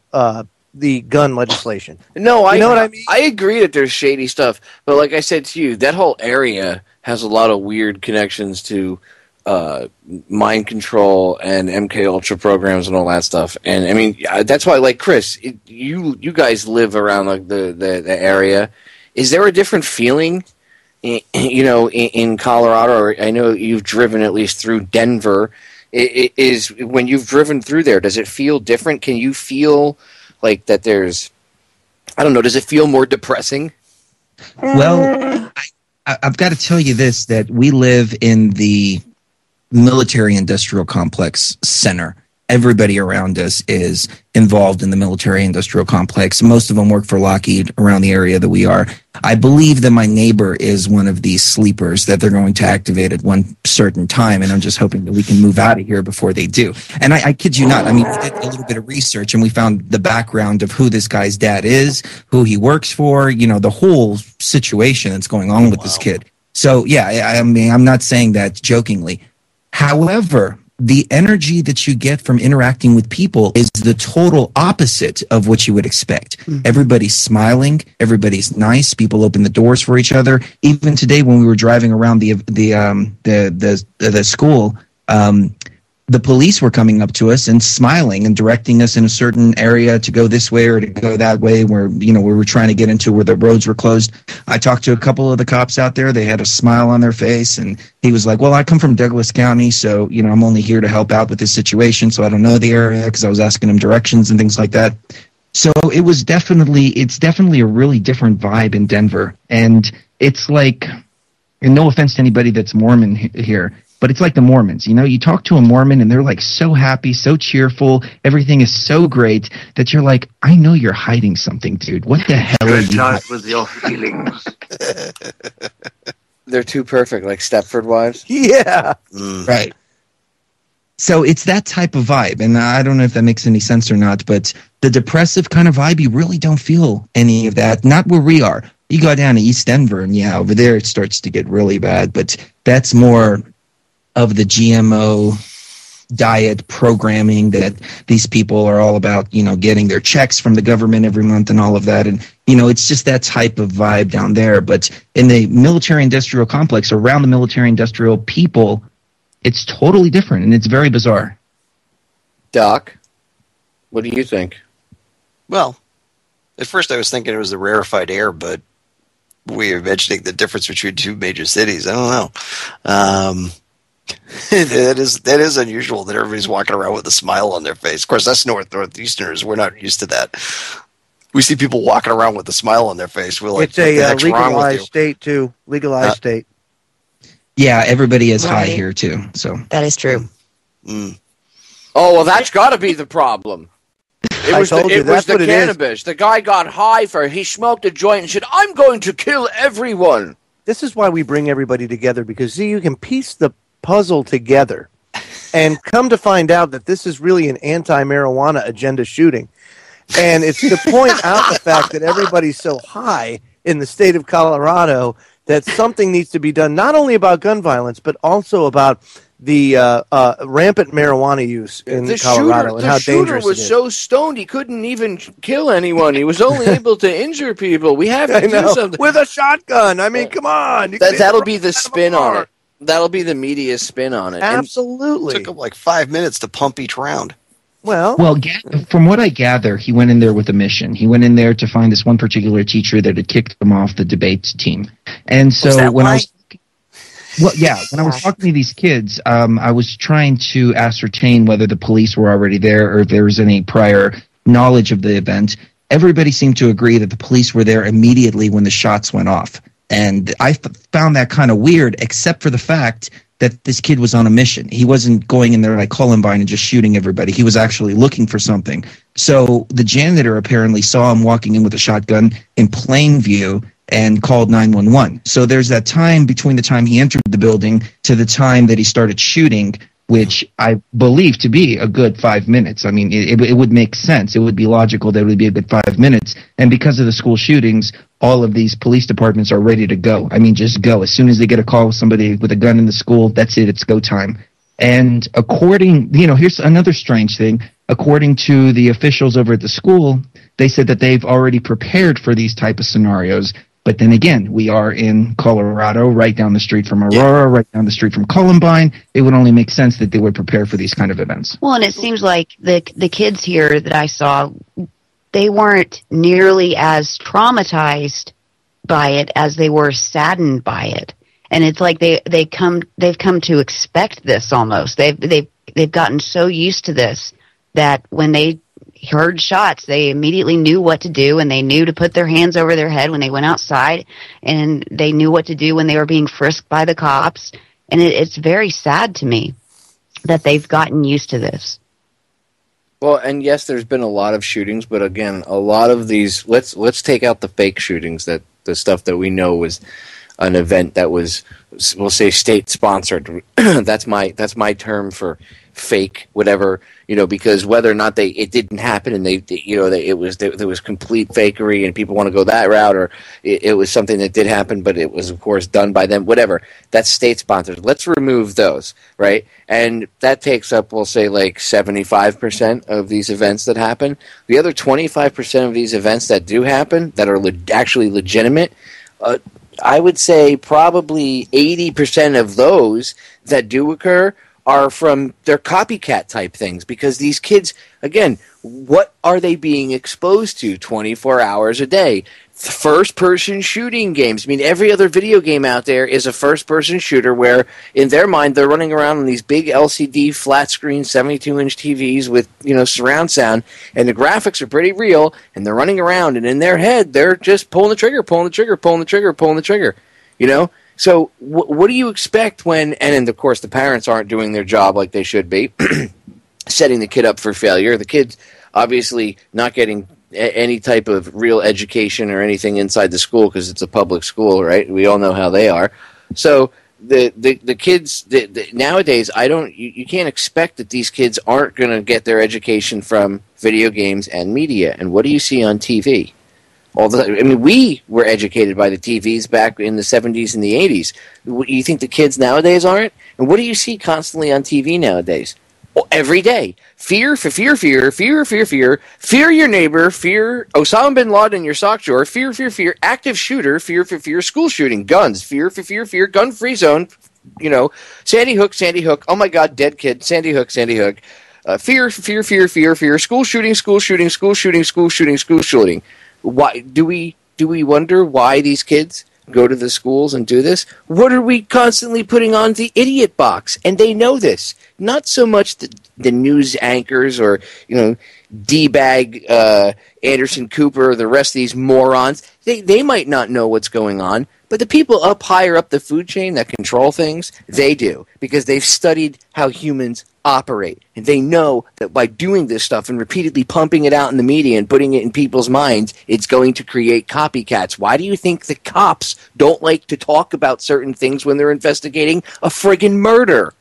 the gun legislation. No, you know what I mean? I agree that there's shady stuff, but like I said to you, that whole area has a lot of weird connections to mind control and MK Ultra programs and all that stuff. And I mean, that's why, like Chris, you guys live around like the area. Is there a different feeling, in Colorado? Or I know you've driven at least through Denver. Is when you've driven through there, does it feel different? Can you feel like that? There's, I don't know. Does it feel more depressing? Well, I've got to tell you this: that we live in the military-industrial complex center. Everybody around us is involved in the military-industrial complex. Most of them work for Lockheed around the area that we are. I believe that my neighbor is one of these sleepers that they're going to activate at one certain time, and I'm just hoping that we can move out of here before they do. And I kid you not, I mean, we did a little bit of research, and we found the background of who this guy's dad is, who he works for, the whole situation that's going on with this kid. So, yeah, I mean, I'm not saying that jokingly. However, the energy that you get from interacting with people is the total opposite of what you would expect. Mm-hmm. Everybody's smiling. Everybody's nice. People open the doors for each other. Even today, when we were driving around the school, the police were coming up to us and smiling and directing us in a certain area to go this way or to go that way, where we were trying to get into where the roads were closed. I talked to a couple of the cops out there. They had a smile on their face, and he was like, well, I come from Douglas County, so I'm only here to help out with this situation, so I don't know the area, because I was asking him directions and things like that. So it's definitely a really different vibe in Denver. And it's like, and no offense to anybody that's Mormon here, but it's like the Mormons. You talk to a Mormon and they're like so happy, so cheerful. Everything is so great that you're like, I know you're hiding something, dude. What the hell are you hiding? With your feelings. They're too perfect, like Stepford Wives. Yeah. Right. So it's that type of vibe. And I don't know if that makes any sense or not, but the depressive kind of vibe, you really don't feel any of that. Not where we are. You go down to East Denver and over there it starts to get really bad. But that's more of the GMO diet programming that these people are all about, getting their checks from the government every month and all of that. And, it's just that type of vibe down there. But in the military-industrial complex, around the military-industrial people, it's totally different, and it's very bizarre. Doc, what do you think? Well, at first I was thinking it was the rarefied air, but we are mentioning the difference between two major cities. I don't know. That is unusual that everybody's walking around with a smile on their face. Of course, us Northeasterners, we're not used to that. We see people walking around with a smile on their face. We're like, it's a legalized state, too. Legalized state. Yeah, everybody is high here, too. So that is true. Oh, well, that's got to be the problem. It was the cannabis. The guy got high he smoked a joint and said, I'm going to kill everyone. This is why we bring everybody together, because, see, you can piece the puzzle together and come to find out that this is really an anti-marijuana agenda shooting. And it's to point out the fact that everybody's so high in the state of Colorado that something needs to be done, not only about gun violence, but also about the rampant marijuana use in Colorado and how dangerous it is. The shooter was so stoned he couldn't even kill anyone. He was only able to injure people. We have to do something. With a shotgun. I mean, come on. That'll be the spin on it. That'll be the media spin on it. Absolutely. It took him like 5 minutes to pump each round. Well, from what I gather, he went in there with a mission. He went in there to find this one particular teacher that had kicked him off the debate team. And so when I was talking to these kids, I was trying to ascertain whether the police were already there or if there was any prior knowledge of the event. Everybody seemed to agree that the police were there immediately when the shots went off. And I found that kind of weird, except for the fact that this kid was on a mission. He wasn't going in there like Columbine and just shooting everybody. He was actually looking for something. So the janitor apparently saw him walking in with a shotgun in plain view and called 911. So there's that time between the time he entered the building to the time that he started shooting, which I believe to be a good 5 minutes. I mean, it would make sense. It would be logical that it would be a good 5 minutes. And because of the school shootings, all of these police departments are ready to go. I mean, just go. As soon as they get a call with somebody with a gun in the school, that's it. It's go time. And here's another strange thing. According to the officials over at the school, they said that they've already prepared for these type of scenarios. But then again, we are in Colorado, right down the street from Aurora, right down the street from Columbine. It would only make sense that they would prepare for these kind of events. Well, and it seems like the kids here that I saw, they weren't nearly as traumatized by it as they were saddened by it. And it's like they've come to expect this almost. They've gotten so used to this that when they heard shots, they immediately knew what to do, and they knew to put their hands over their head when they went outside, and they knew what to do when they were being frisked by the cops. And it's very sad to me that they've gotten used to this. Well, and yes, there's been a lot of shootings, but again, a lot of these, let's take out the fake shootings, that the stuff that we know was an event that was, we'll say, state sponsored. That's my term for fake, whatever, because whether or not it didn't happen and there was complete fakery and people want to go that route, or it was something that did happen, but it was of course done by them, whatever. That's state sponsored. Let's remove those, right? And that takes up, we'll say, like 75% of these events that happen. The other 25% of these events that do happen, that are actually legitimate, I would say probably 80% of those that do occur are from their copycat type things, because these kids, again, what are they being exposed to 24 hours a day? First-person shooting games. I mean, every other video game out there is a first-person shooter where, in their mind, they're running around on these big LCD flat-screen 72-inch TVs with, surround sound, and the graphics are pretty real, and they're running around, and in their head, they're just pulling the trigger, pulling the trigger, pulling the trigger, pulling the trigger, So what do you expect when, and of course the parents aren't doing their job like they should be, setting the kid up for failure. The kid's obviously not getting any type of real education or anything inside the school because it's a public school, right? We all know how they are. So the kids nowadays, you can't expect that these kids aren't going to get their education from video games and media. And what do you see on TV? We were educated by the TVs back in the 70s and the 80s. You think the kids nowadays aren't? And what do you see constantly on TV nowadays? Well, every day. Fear, fear, fear, fear, fear, fear. Fear your neighbor. Fear Osama bin Laden in your sock drawer. Fear, fear, fear. Active shooter. Fear, fear, fear. School shooting. Guns. Fear, fear, fear, fear. Gun-free zone. Sandy Hook, Sandy Hook. Oh, my God, dead kid. Sandy Hook, Sandy Hook. Fear, fear, fear, fear, fear. School shooting, school shooting, school shooting, school shooting, school shooting. Why do we wonder why these kids go to the schools and do this, what are we constantly putting on the idiot box? And they know this. Not so much the news anchors or, D-bag Anderson Cooper or the rest of these morons. They might not know what's going on, but the people up higher up the food chain that control things, they do, because they've studied how humans operate. And they know that by doing this stuff and repeatedly pumping it out in the media and putting it in people's minds, it's going to create copycats. Why do you think the cops don't like to talk about certain things when they're investigating a friggin' murder?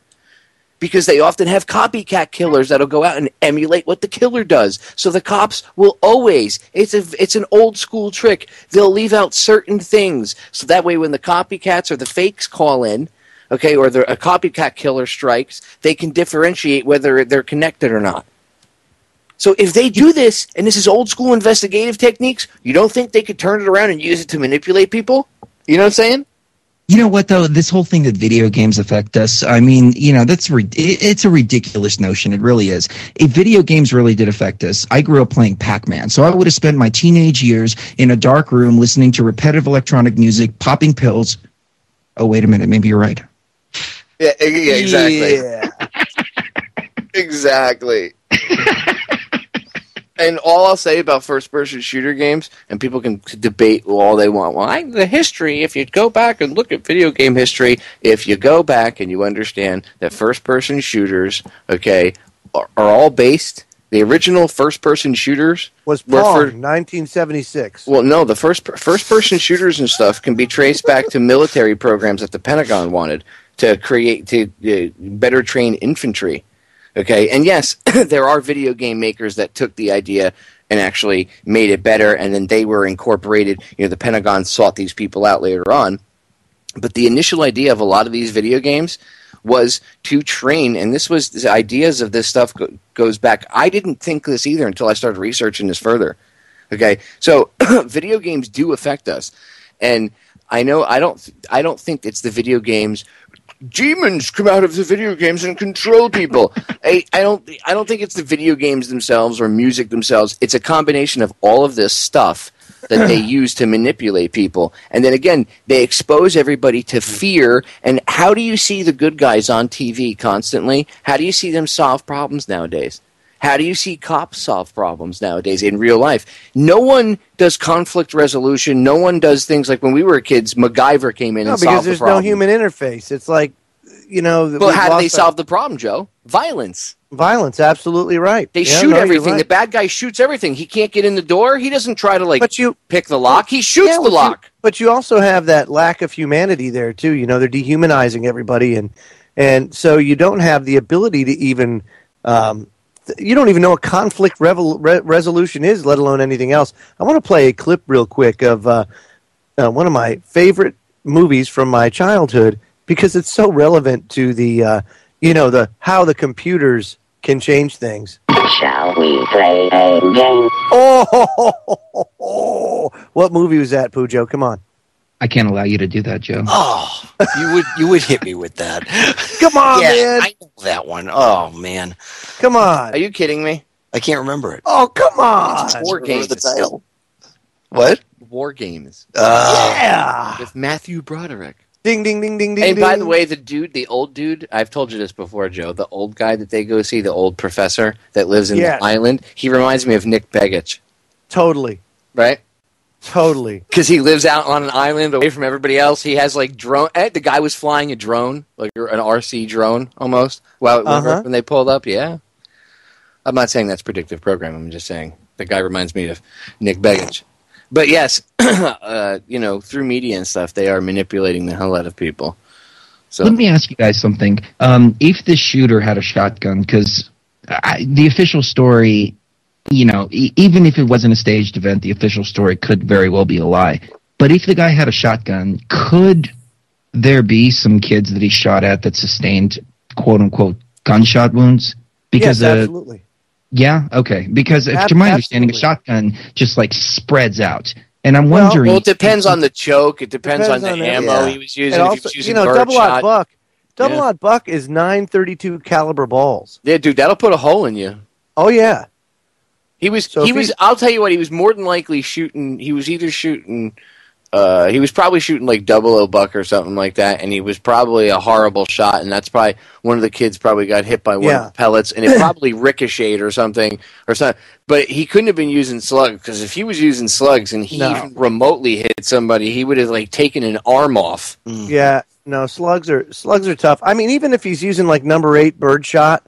Because they often have copycat killers that'll go out and emulate what the killer does. So the cops will always, it's an old school trick. They'll leave out certain things. So that way when the copycats or the fakes call in, okay, or a copycat killer strikes, they can differentiate whether they're connected or not. So if they do this, and this is old school investigative techniques, you don't think they could turn it around and use it to manipulate people? You know what I'm saying? You know what, though? This whole thing that video games affect us, I mean, it's a ridiculous notion. It really is. If video games really did affect us, I grew up playing Pac-Man. So I would have spent my teenage years in a dark room listening to repetitive electronic music, popping pills. Oh, wait a minute. Maybe you're right. Yeah, exactly. Yeah. Exactly. And all I'll say about first-person shooter games, and people can debate all they want. Well, the history, if you go back and look at video game history, if you go back and you understand that first-person shooters, okay, are all based, the original first-person shooters was Pong, 1976. Well, no, the first-person shooters and stuff can be traced back to military programs that the Pentagon wanted to create, to better train infantry. Okay, and yes, there are video game makers that took the idea and actually made it better, and then they were incorporated. The Pentagon sought these people out later on. But the initial idea of a lot of these video games was to train, and the ideas of this stuff goes back. I didn't think this either until I started researching this further. Okay, so video games do affect us, and I don't think it's the video games. Demons come out of the video games and control people. I don't think it's the video games themselves or music themselves. It's a combination of all of this stuff that they use to manipulate people. And then again, they expose everybody to fear. And how do you see the good guys on TV constantly? How do you see them solve problems nowadays? How do you see cops solve problems nowadays in real life? No one does conflict resolution. No one does things like when we were kids, MacGyver came in and solved the problem. Because there's no human interface. It's like, Well, how do they solve the problem, Joe? Violence. Violence, absolutely right. They shoot everything. Right. The bad guy shoots everything. He can't get in the door. He doesn't try to pick the lock. He shoots the lock. But you also have that lack of humanity there too. They're dehumanizing everybody, and so you don't have the ability to even. You don't even know what conflict resolution is, let alone anything else. I want to play a clip real quick of one of my favorite movies from my childhood because it's so relevant to the how the computers can change things. Shall we play a game? Oh, what movie was that, Pujo? Come on. I can't allow you to do that, Joe. Oh, you would hit me with that. Come on, man. I know that one. Oh, man. Come on. Are you kidding me? I can't remember it. Oh, come on. It's War Games. The title. What? War Games. Yeah. With Matthew Broderick. Ding, ding, ding, ding, ding. And by the way, the old dude, I've told you this before, Joe, the old guy that they go see, the old professor that lives in the island, he reminds me of Nick Begich. Totally. Right? Totally. Because he lives out on an island away from everybody else. He has drone. The guy was flying a drone, like an RC drone almost, when they pulled up. Yeah. I'm not saying that's predictive programming. I'm just saying the guy reminds me of Nick Begich. But yes, through media and stuff, they are manipulating the hell out of people. So let me ask you guys something. If the shooter had a shotgun, because the official story, even if it wasn't a staged event, the official story could very well be a lie. But if the guy had a shotgun, could there be some kids that he shot at that sustained quote-unquote gunshot wounds? Because, yes, absolutely. Yeah, okay. Because to my understanding, a shotgun just spreads out. And I'm wondering... Well, it depends on the choke. It depends on the ammo he was using. And also, if he was using birdshot. Double-aught buck is 9.32 caliber balls. Yeah, dude, that'll put a hole in you. Oh, yeah. I'll tell you what, he was more than likely shooting. He was either shooting he was probably shooting like 00 buck or something like that, and he was probably a horrible shot, and that's probably one of the kids probably got hit by one of the pellets, and it probably ricocheted or something. But he couldn't have been using slugs, because if he was using slugs and he even remotely hit somebody, he would have like taken an arm off. Yeah, no, slugs are tough. I mean, even if he's using like number 8 birdshot,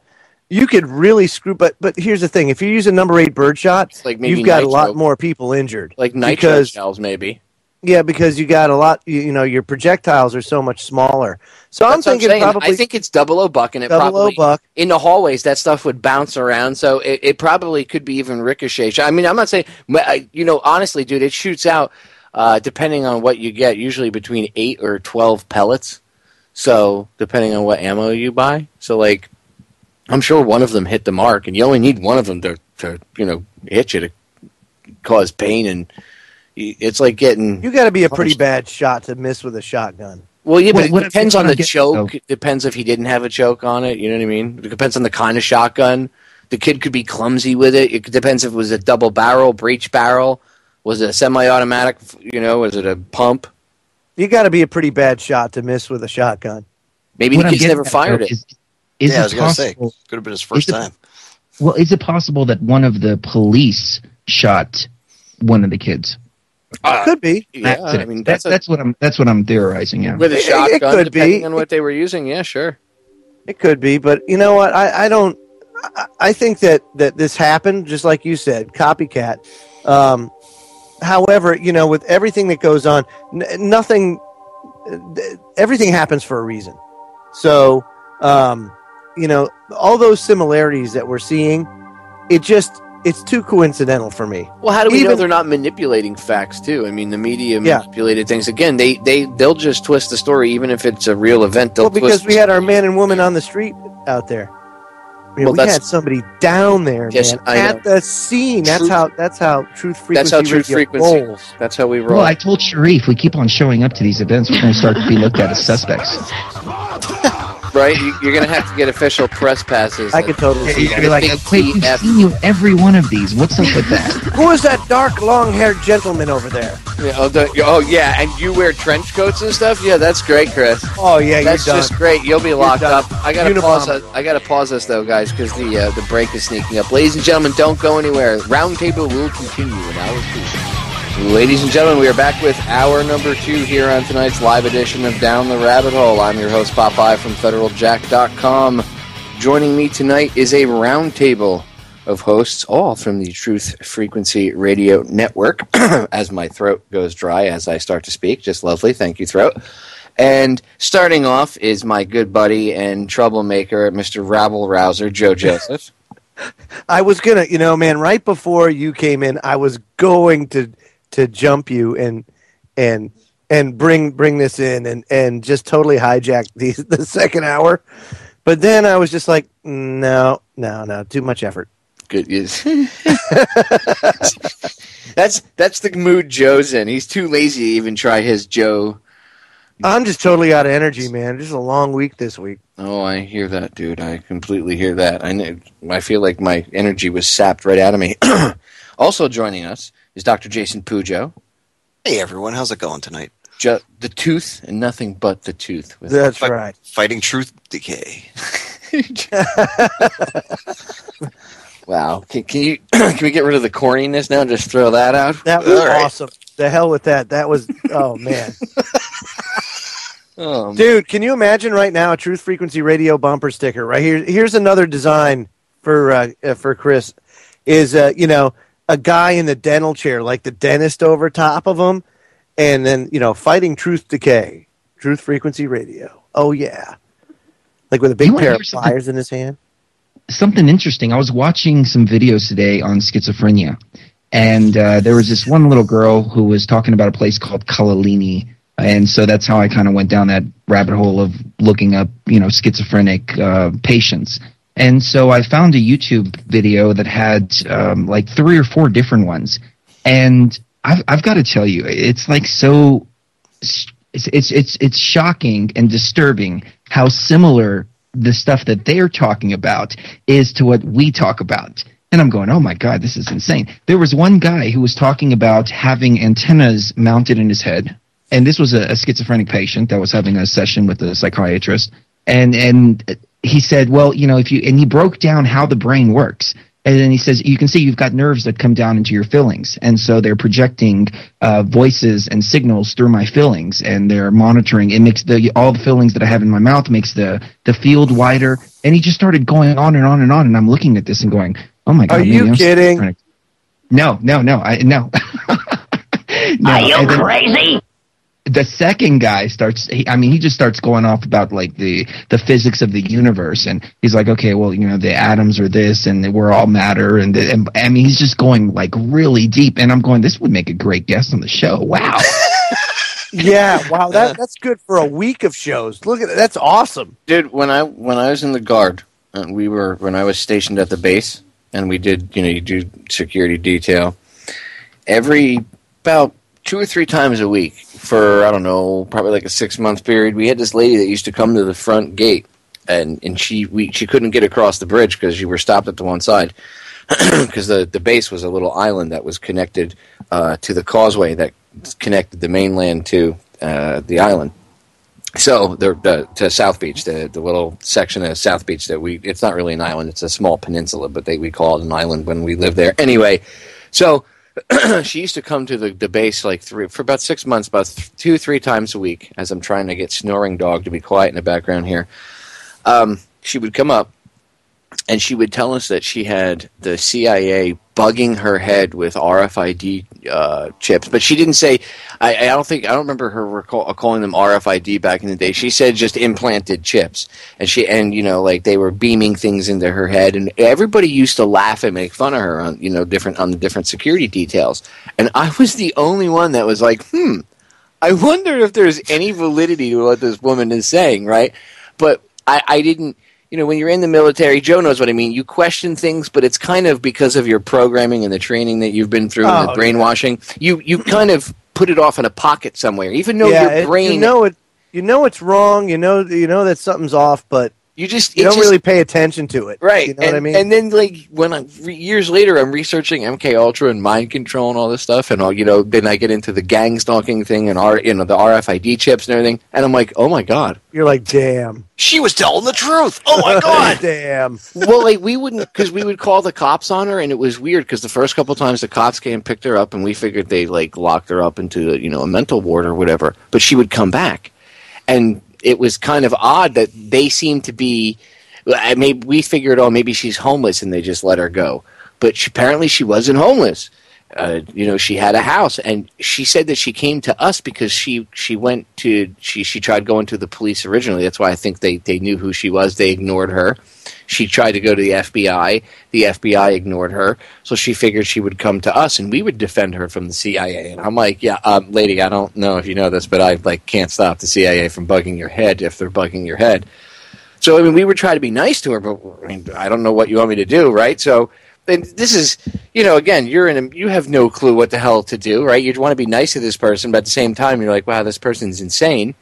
you could really screw. But here's the thing: if you use a number 8 birdshot, like you've got a lot more people injured, like nitro shells, maybe. Yeah, because you got a lot. Your projectiles are so much smaller. So I'm thinking probably. I think it's 00 buck, and it probably in the hallways that stuff would bounce around. So it probably could be even ricochet. I mean, I'm not saying. Honestly, dude, it shoots out depending on what you get. Usually between 8 or 12 pellets. So depending on what ammo you buy. So like, I'm sure one of them hit the mark, and you only need one of them to hit you to cause pain and. It's like getting... You got to be a pretty bad shot to miss with a shotgun. Well, yeah, but it depends on the choke. It depends if he didn't have a choke on it. You know what I mean? It depends on the kind of shotgun. The kid could be clumsy with it. It depends if it was a double barrel, breech barrel. Was it a semi-automatic? Was it a pump? You got to be a pretty bad shot to miss with a shotgun. Maybe the kid's never fired it. I was going to say. Could have been his first time. Well, is it possible that one of the police shot one of the kids? Could be. Yeah, I mean that's what I'm theorizing. Yeah, with a shotgun, depending on what they were using. Yeah, sure, it could be. But you know what? I don't. I think that this happened, just like you said, copycat. However, with everything that goes on, everything happens for a reason. So, all those similarities that we're seeing, it's too coincidental for me. Well, how do we know they're not manipulating facts too? I mean, the media manipulated things. Again, they'll just twist the story, even if it's a real event. Because we had our man and woman on the street out there. We had somebody down there, man, at the scene. That's how Truth Frequency. That's how Truth Frequency rolls. That's how we roll. Well, I told Sheree, if we keep on showing up to these events, we're going to start to be looked at as suspects. Right? You're going to have to get official press passes. I could totally see that. You're like, wait, we've seen you every one of these. What's up with that? Who is that dark, long-haired gentleman over there? Yeah, yeah, and you wear trench coats and stuff? Yeah, that's great, Chris. Oh, yeah, that's just great. You'll be locked up. I got to pause us, though, guys, because the break is sneaking up. Ladies and gentlemen, don't go anywhere. Roundtable will continue in hour 2. Ladies and gentlemen, we are back with hour number 2 here on tonight's live edition of Down the Rabbit Hole. I'm your host, Popeye from FederalJack.com. Joining me tonight is a roundtable of hosts, all from the Truth Frequency Radio Network, as my throat goes dry as I start to speak. Just lovely. Thank you, throat. And starting off is my good buddy and troublemaker, Mr. Rabble-Rouser, Joe Joseph. I was going to, man, right before you came in, I was going to jump you and bring this in and just totally hijack the second hour. But then I was just like, no, too much effort. Good. That's the mood Joe's in. He's too lazy to even try his Joe. I'm just totally out of energy, man. Just a long week this week. Oh, I hear that, dude. I completely hear that. I feel like my energy was sapped right out of me. Also joining us is Dr. Jason Pujo. Hey, everyone. How's it going tonight? The tooth and nothing but the tooth. That's right. Fighting truth decay. Wow. Can we get rid of the corniness now and just throw that out? That was awesome. The hell with that. That was, oh, man. Dude, can you imagine right now a Truth Frequency Radio bumper sticker right here? Here's another design for Chris. Is a guy in the dental chair, like the dentist over top of him, and then fighting truth decay, Truth Frequency Radio. Oh yeah, like with a big pair of pliers in his hand. Something interesting. I was watching some videos today on schizophrenia, and there was this one little girl who was talking about a place called Kalalini. And so that's how I kind of went down that rabbit hole of looking up, schizophrenic patients. And so I found a YouTube video that had like 3 or 4 different ones. And I've got to tell you, it's like so it's shocking and disturbing how similar the stuff that they're talking about is to what we talk about. And I'm going, oh my God, this is insane. There was one guy who was talking about having antennas mounted in his head. And this was a schizophrenic patient that was having a session with a psychiatrist. And he said, well, and he broke down how the brain works. And then he says, you can see you've got nerves that come down into your fillings. And so they're projecting voices and signals through my fillings, and they're monitoring. It makes all the fillings that I have in my mouth makes the field wider. And he just started going on and on and on. And I'm looking at this and going, oh my God. Are you kidding? No. No. Are you crazy? The second guy he just starts going off about like the physics of the universe, and he's like, okay, well, the atoms are this, and we're all matter, and he's just going like really deep, and I'm going, this would make a great guest on the show. Wow. Yeah, wow, that's good for a week of shows. Look at that, that's awesome, dude. When I was in the Guard, when I was stationed at the base, and we did, you do security detail about 2 or 3 times a week for, I don't know, probably like a 6-month period. We had this lady that used to come to the front gate, and she couldn't get across the bridge because you were stopped at the one side because the base was a little island that was connected to the causeway that connected the mainland to the island. So to South Beach, the little section of South Beach it's not really an island, it's a small peninsula, but we call it an island when we lived there. Anyway, so she used to come to the base for about 6 months, about 2 or 3 times a week, as I'm trying to get Snoring Dog to be quiet in the background here. She would come up, and she would tell us that she had the CIA bugging her head with RFID chips, but she didn't say. I don't remember her calling them RFID back in the day. She said just implanted chips, and they were beaming things into her head, and everybody used to laugh and make fun of her on the different security details, and I was the only one that was like, I wonder if there's any validity to what this woman is saying, right? But I didn't. When you're in the military, Joe knows what I mean. You question things, but it's kind of because of your programming and the training that you've been through and the brainwashing. Yeah. You kind of put it off in a pocket somewhere, even though your brain. You know it's wrong. You know that something's off, but you don't really pay attention to it. Right. You know what I mean? And then when years later I'm researching MK Ultra and mind control and all this stuff, and then I get into the gang stalking thing and the RFID chips and everything, and I'm like, oh my God. You're like, damn. She was telling the truth. Oh my God. Damn. Well, we would call the cops on her, and it was weird because the first couple times the cops came and picked her up, and we figured they locked her up into a mental ward or whatever, but she would come back. And it was kind of odd that they seemed to be. Maybe we figured, maybe she's homeless, and they just let her go. But apparently, she wasn't homeless. She had a house, and she said that she came to us because she tried going to the police originally. That's why I think they knew who she was. They ignored her. She tried to go to the FBI. The FBI ignored her. So she figured she would come to us, and we would defend her from the CIA. And I'm like, yeah, lady, I don't know if you know this, but I can't stop the CIA from bugging your head if they're bugging your head. So, we would try to be nice to her, but I don't know what you want me to do, right? So, and this is, again, you have no clue what the hell to do, right? You want to be nice to this person, but at the same time, you're like, wow, this person's insane.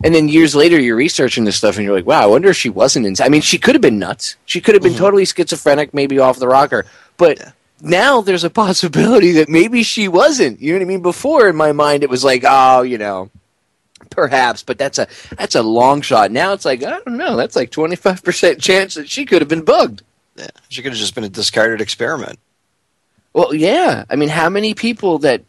And then years later, you're researching this stuff, and you're like, wow, I wonder if she wasn't insane. She could have been nuts. She could have been totally schizophrenic, maybe off the rocker. But now there's a possibility that maybe she wasn't. You know what I mean? Before, in my mind, it was like, perhaps, but that's a long shot. Now it's like, I don't know, that's like 25% chance that she could have been bugged. Yeah, she could have just been a discarded experiment. Well, yeah. How many people that,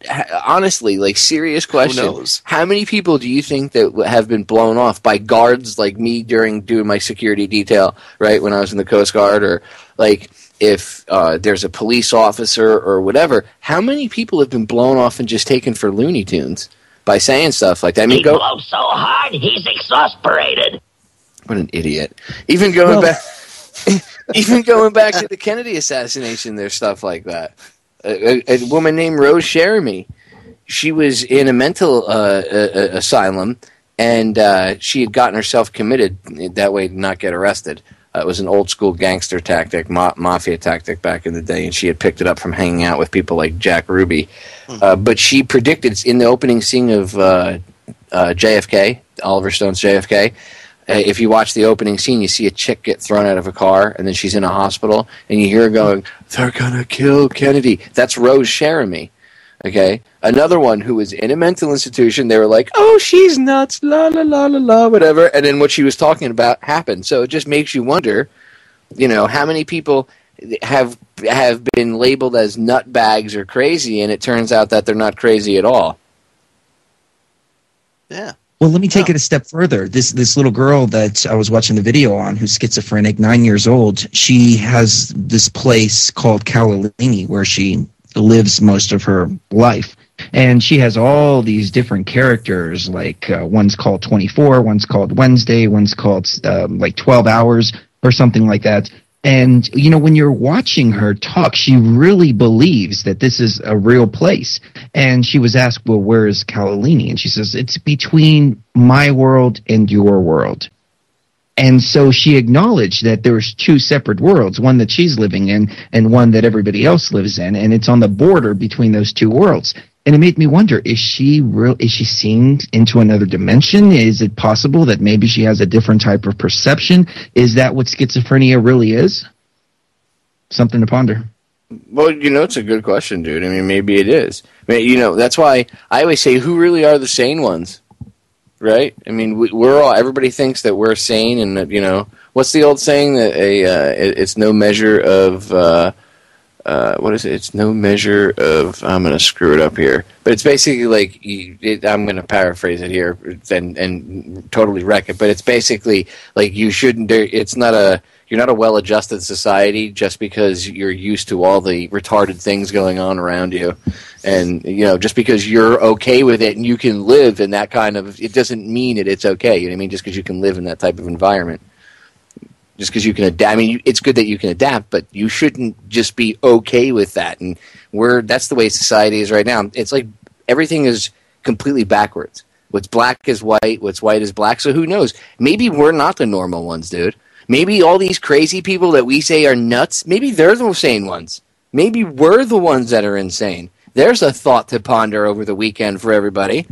honestly, serious question, who knows? How many people do you think that have been blown off by guards like me during doing my security detail, right, when I was in the Coast Guard, or if there's a police officer or whatever, how many people have been blown off and just taken for Looney Tunes by saying stuff like that? He blows so hard, he's exasperated. What an idiot. Even going back to the Kennedy assassination, there's stuff like that. A woman named Rose Sheree, she was in a mental asylum, and she had gotten herself committed that way to not get arrested. It was an old school gangster tactic, mafia tactic back in the day, and she had picked it up from hanging out with people like Jack Ruby. But she predicted in the opening scene of JFK, Oliver Stone's JFK, If you watch the opening scene, you see a chick get thrown out of a car, and then she's in a hospital, and you hear her going, "They're gonna kill Kennedy." That's Rose Sheree. Okay? Another one who was in a mental institution, they were like, "Oh, she's nuts, la la la la la," whatever, and then what she was talking about happened. So it just makes you wonder, how many people have been labeled as nutbags or crazy, and it turns out that they're not crazy at all. Yeah. Well, let me take it a step further. This little girl that I was watching the video on, who's schizophrenic, 9 years old, she has this place called Kalalini where she lives most of her life. And she has all these different characters, like one's called 24, one's called Wednesday, one's called 12 hours or something like that. And, when you're watching her talk, she really believes that this is a real place. And she was asked, well, where is Kalalini? And she says, it's between my world and your world. And so she acknowledged that there's two separate worlds, one that she's living in and one that everybody else lives in. And it's on the border between those two worlds. And it made me wonder, is she seeing into another dimension? Is it possible that maybe she has a different type of perception? Is that what schizophrenia really is? Something to ponder. Well, it's a good question, dude. I mean, maybe it is. I mean, that's why I always say, who really are the sane ones? Right? I mean, everybody thinks that we're sane, and that, what's the old saying that it's no measure of what is it? It's no measure of. I'm going to screw it up here, but it's basically like I'm going to paraphrase it here and totally wreck it. But it's basically like you shouldn't. You're not a well-adjusted society just because you're used to all the retarded things going on around you, and just because you're okay with it and you can live in that kind of. It doesn't mean it's okay. You know what I mean? Just because you can live in that type of environment. Just because you can adapt. I mean, it's good that you can adapt, but you shouldn't just be okay with that. And that's the way society is right now. It's like everything is completely backwards. What's black is white. What's white is black. So who knows? Maybe we're not the normal ones, dude. Maybe all these crazy people that we say are nuts, maybe they're the sane ones. Maybe we're the ones that are insane. There's a thought to ponder over the weekend for everybody.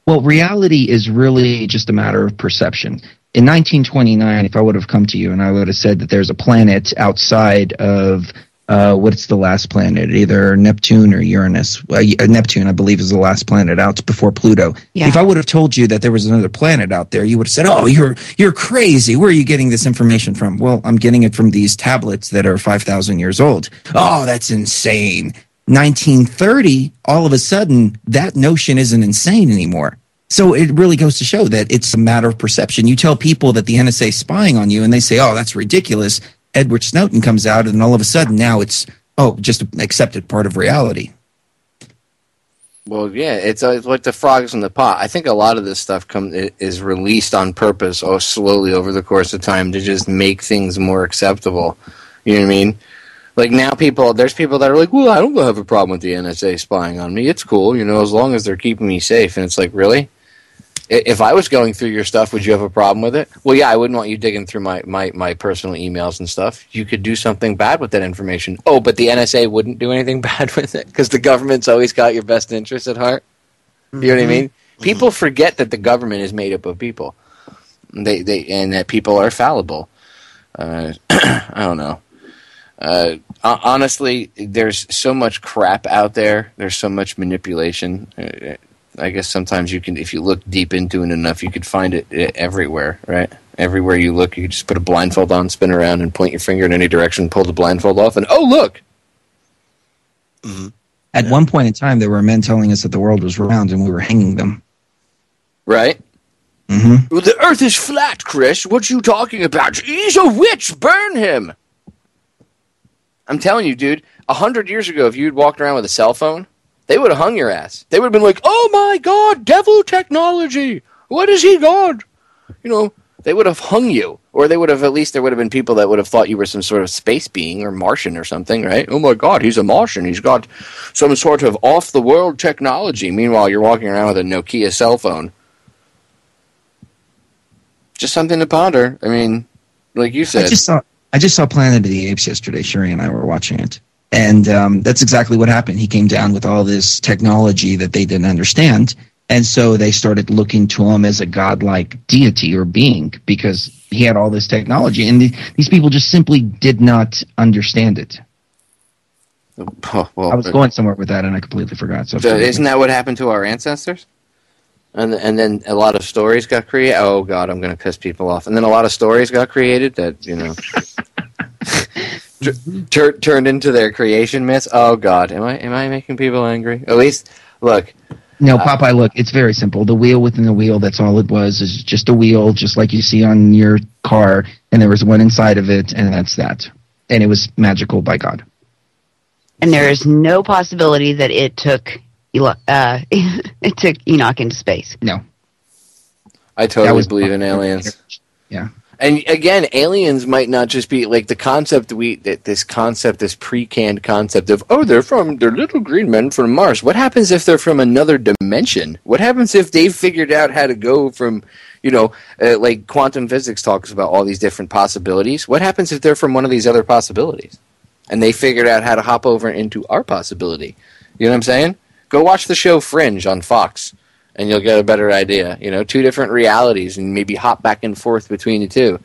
Well, reality is really just a matter of perception. In 1929, if I would have come to you and I would have said that there's a planet outside of, what's the last planet? Either Neptune or Uranus. Neptune, I believe, is the last planet out before Pluto. Yeah. If I would have told you that there was another planet out there, you would have said, oh, you're crazy. Where are you getting this information from? Well, I'm getting it from these tablets that are 5,000 years old. Oh, that's insane. 1930, all of a sudden, that notion isn't insane anymore. So it really goes to show that it's a matter of perception. You tell people that the NSA is spying on you, and they say, oh, that's ridiculous. Edward Snowden comes out, and all of a sudden now it's, just an accepted part of reality. Well, yeah, it's like the frogs in the pot. I think a lot of this stuff is released on purpose or slowly over the course of time to just make things more acceptable. You know what I mean? Like now there's people that are like, well, I don't have a problem with the NSA spying on me. It's cool, as long as they're keeping me safe. And it's like, really? If I was going through your stuff, would you have a problem with it? Well, yeah, I wouldn't want you digging through my personal emails and stuff. You could do something bad with that information. Oh, but the NSA wouldn't do anything bad with it because the government's always got your best interest at heart. You know what I mean? People forget that the government is made up of people. And that people are fallible. I don't know. Honestly, there's so much crap out there. There's so much manipulation. I guess sometimes you can, if you look deep into it enough, you could find it everywhere, right? Everywhere you look, you could just put a blindfold on, spin around, and point your finger in any direction, pull the blindfold off, and oh, look! Mm-hmm. At one point in time, there were men telling us that the world was round and we were hanging them. Right? Mm-hmm. Well, the earth is flat, Chris. What you talking about? He's a witch! Burn him! I'm telling you, dude, 100 years ago, if you'd walked around with a cell phone, they would have hung your ass. They would have been like, oh my God, devil technology. What has he got? They would have hung you. Or there would have been people that would have thought you were some sort of space being or Martian or something, right? Oh my God, he's a Martian. He's got some sort of off-the-world technology. Meanwhile, you're walking around with a Nokia cell phone. Just something to ponder. I mean, like you said. I just saw Planet of the Apes yesterday. Sheree and I were watching it. And that's exactly what happened. He came down with all this technology that they didn't understand. And so they started looking to him as a godlike deity or being because he had all this technology. And these people just simply did not understand it. Well, I was going somewhere with that, and I completely forgot. So isn't that what happened to our ancestors? And then a lot of stories got created. Oh, God, I'm going to piss people off. And then a lot of stories got created that, turned into their creation myths. Oh, God, am I making people angry? At least, look. No, Popeye, look, it's very simple. The wheel within the wheel, that's all it was, is just a wheel, just like you see on your car, and there was one inside of it, and that's that. And it was magical by God. And there is no possibility that it took Enoch into space. No. I totally believe in aliens. Yeah. And again, aliens might not just be like the concept this pre-canned concept of, oh, they're little green men from Mars. What happens if they're from another dimension? What happens if they've figured out how to go from, like quantum physics talks about all these different possibilities. What happens if they're from one of these other possibilities? And they figured out how to hop over into our possibility. You know what I'm saying? Go watch the show Fringe on Fox. And you'll get a better idea. Two different realities, and maybe hop back and forth between the two.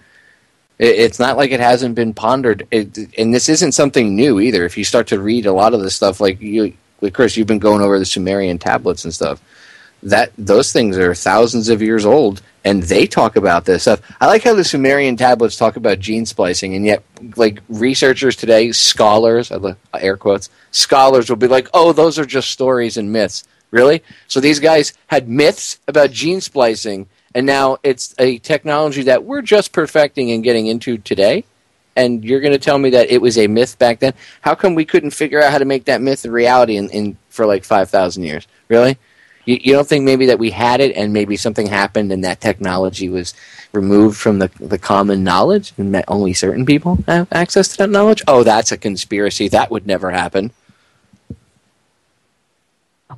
It's not like it hasn't been pondered, and this isn't something new either. If you start to read a lot of this stuff, like Chris, you've been going over the Sumerian tablets and stuff. Those things are thousands of years old, and they talk about this stuff. I like how the Sumerian tablets talk about gene splicing, and yet, like researchers today, scholars, air quotes, scholars will be like, "Oh, those are just stories and myths." Really? So these guys had myths about gene splicing, and now it's a technology that we're just perfecting and getting into today? And you're going to tell me that it was a myth back then? How come we couldn't figure out how to make that myth a reality for like 5,000 years? Really? You don't think maybe that we had it and maybe something happened and that technology was removed from the common knowledge and that only certain people have access to that knowledge? Oh, that's a conspiracy. That would never happen.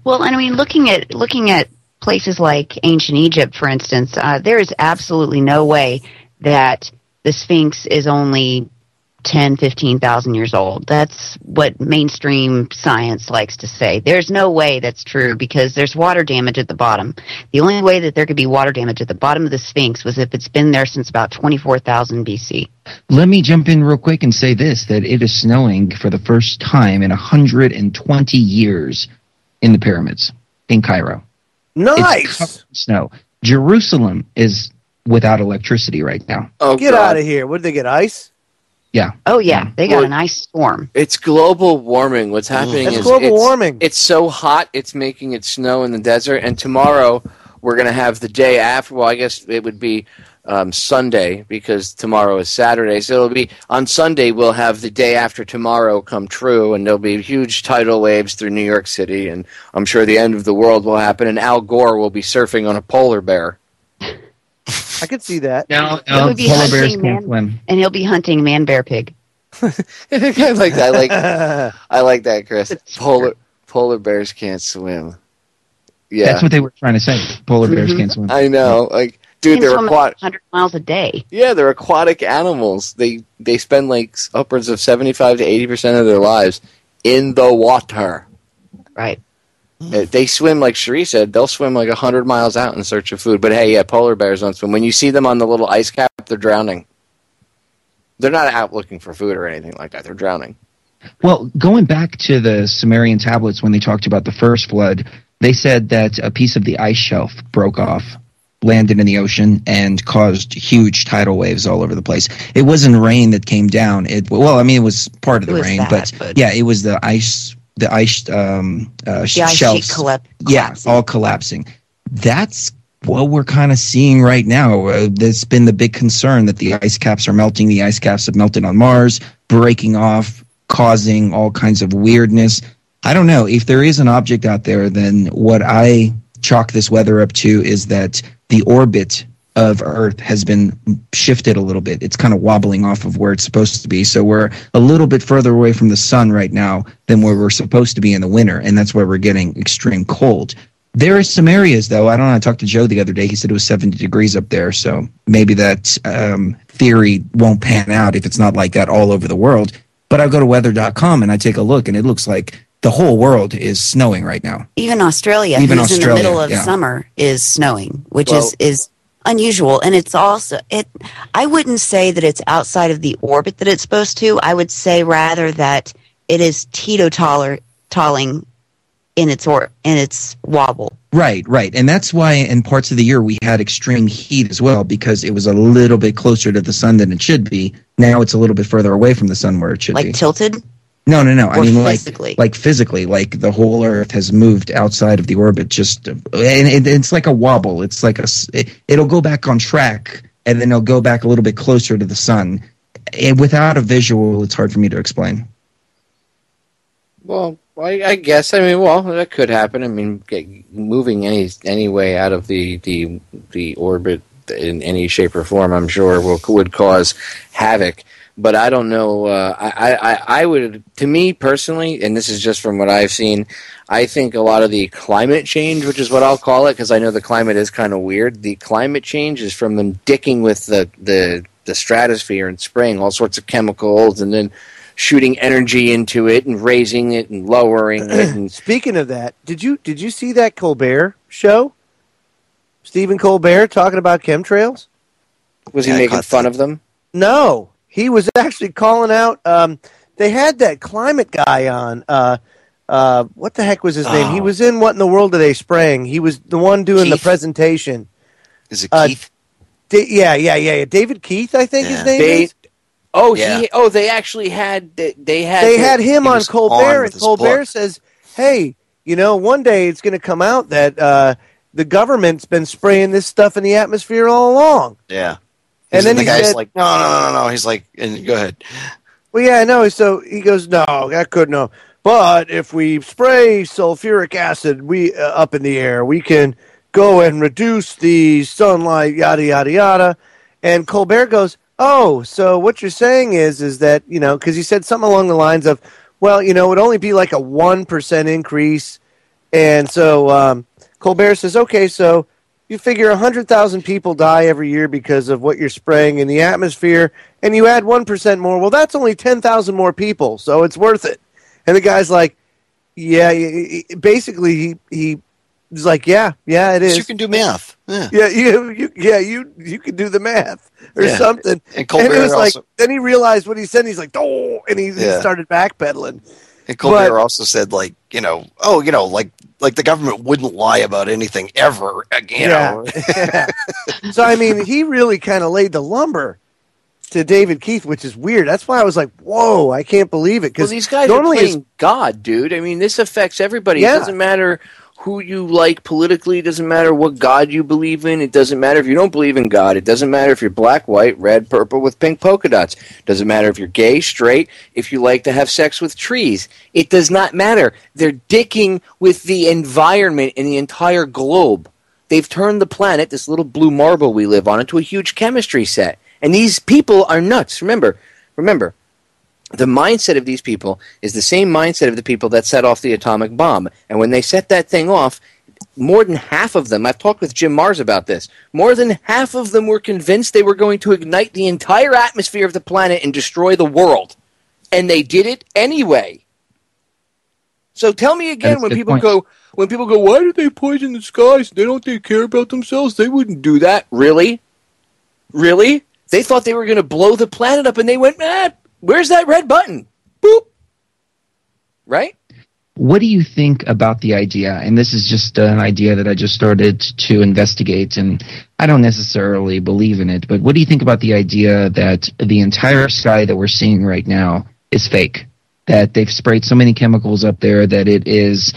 Well, and I mean, looking at places like ancient Egypt, for instance, there is absolutely no way that the Sphinx is only 10, 15,000 years old. That's what mainstream science likes to say. There's no way that's true because there's water damage at the bottom. The only way that there could be water damage at the bottom of the Sphinx was if it's been there since about 24,000 BC. Let me jump in real quick and say this, that it is snowing for the first time in 120 years in the pyramids in Cairo. Nice. Snow. Jerusalem is without electricity right now. Oh, get out of here. What did they get, ice? Yeah. Oh, yeah. They got an ice storm. It's global warming. What's happening is global warming. It's so hot, it's making it snow in the desert. And tomorrow, we're going to have the day after. Well, I guess it would be Sunday because tomorrow is Saturday. So it'll be on Sunday, we'll have the day after tomorrow come true. And there'll be huge tidal waves through New York City. And I'm sure the end of the world will happen. And Al Gore will be surfing on a polar bear. I could see that. No, polar bears can't swim. And he'll be hunting man-bear pig. I like that. I like that, Chris. Polar bears can't swim. Yeah, that's what they were trying to say. Polar bears can't swim. I know. Like, dude, they're aquatic. 100 miles a day. Yeah, they're aquatic animals. They spend like upwards of 75 to 80% of their lives in the water. Right. They swim, like Sheree said, they'll swim like 100 miles out in search of food. But hey, yeah, polar bears don't swim. When you see them on the little ice cap, they're drowning. They're not out looking for food or anything like that. They're drowning. Well, going back to the Sumerian tablets when they talked about the first flood, they said that a piece of the ice shelf broke off, landed in the ocean, and caused huge tidal waves all over the place. It wasn't rain that came down. It was part of the rain, but yeah, it was the ice. The ice shelves, all collapsing. That's what we're kind of seeing right now. That's been the big concern, that the ice caps are melting. The ice caps have melted on Mars, breaking off, causing all kinds of weirdness. I don't know. If there is an object out there, then what I chalk this weather up to is that the orbit of Earth has been shifted a little bit. It's kind of wobbling off of where it's supposed to be. So we're a little bit further away from the sun right now than where we're supposed to be in the winter, and that's why we're getting extreme cold. There are some areas, though. I don't know. I talked to Joe the other day. He said it was 70 degrees up there, so maybe that theory won't pan out if it's not like that all over the world. But I go to weather.com and I take a look, and it looks like the whole world is snowing right now. Even Australia, Even who's in the Australia, middle of yeah. summer, is snowing, which is unusual. And it's also I wouldn't say that it's outside of the orbit that it's supposed to. I would say rather that it is teetotaling in its wobble. Right. And that's why in parts of the year we had extreme heat as well, because it was a little bit closer to the sun than it should be. Now it's a little bit further away from the sun where it should be. Like tilted? No. I mean, physically? like physically, like the whole Earth has moved outside of the orbit. And it's like a wobble. It's like it'll go back on track, and then it'll go back a little bit closer to the sun. And without a visual, it's hard for me to explain. Well, I guess. I mean, well, that could happen. I mean, moving any way out of the orbit in any shape or form, I'm sure would cause havoc. But I don't know. I would, to me personally, and this is just from what I've seen, I think a lot of the climate change, which is what I'll call it, because I know the climate is kind of weird. The climate change is from them dicking with the stratosphere and spraying all sorts of chemicals, and then shooting energy into it and raising it and lowering it. And speaking of that, did you see that Colbert show? Stephen Colbert talking about chemtrails? Was he making fun of them? No, he was actually calling out. They had that climate guy on. What the heck was his name? He was in What in the World Are They Spraying? He was the one doing the presentation. Is it Keith? Yeah. David Keith, I think his name is. Oh, yeah. They actually had they had him on Colbert, and Colbert says, "Hey, one day it's going to come out that the government's been spraying this stuff in the atmosphere all along." Yeah, and then the he guy's said, like, "No." He's like, "And go ahead." Well, yeah, I know. So he goes, "No, that couldn't know. But if we spray sulfuric acid, up in the air, we can go and reduce the sunlight, yada yada yada." And Colbert goes, "Oh, so what you're saying is that, because he said something along the lines of, well, it would only be like a 1% increase." And so Colbert says, okay, so you figure 100,000 people die every year because of what you're spraying in the atmosphere, and you add 1% more. Well, that's only 10,000 more people, so it's worth it. And the guy's like, yeah, basically he's like, yeah, it is. You can do math. Yeah, you can do the math or something. And Colbert was also, then he realized what he said. And he's like, oh, and he started backpedaling. And Colbert also said, like the government wouldn't lie about anything ever again. Yeah. So I mean, he really kind of laid the lumber to David Keith, which is weird. That's why I was like, whoa, I can't believe it. Because these guys normally are playing God, dude. I mean, this affects everybody. Yeah. It doesn't matter who you like politically. It doesn't matter what God you believe in. It doesn't matter if you don't believe in God. It doesn't matter if you're black, white, red, purple with pink polka dots. It doesn't matter if you're gay, straight, if you like to have sex with trees. It does not matter. They're dicking with the environment in the entire globe. They've turned the planet, this little blue marble we live on, into a huge chemistry set. And these people are nuts. Remember, the mindset of these people is the same mindset of the people that set off the atomic bomb. And when they set that thing off, more than half of them, I've talked with Jim Mars about this, more than half of them were convinced they were going to ignite the entire atmosphere of the planet and destroy the world. And they did it anyway. So tell me again, when people go, why did they poison the skies? They care about themselves? They wouldn't do that. Really? Really? They thought they were going to blow the planet up, and they went, where's that red button? Boop. Right? What do you think about the idea? And this is just an idea that I just started to investigate, and I don't necessarily believe in it, but what do you think about the idea that the entire sky that we're seeing right now is fake? That they've sprayed so many chemicals up there that it is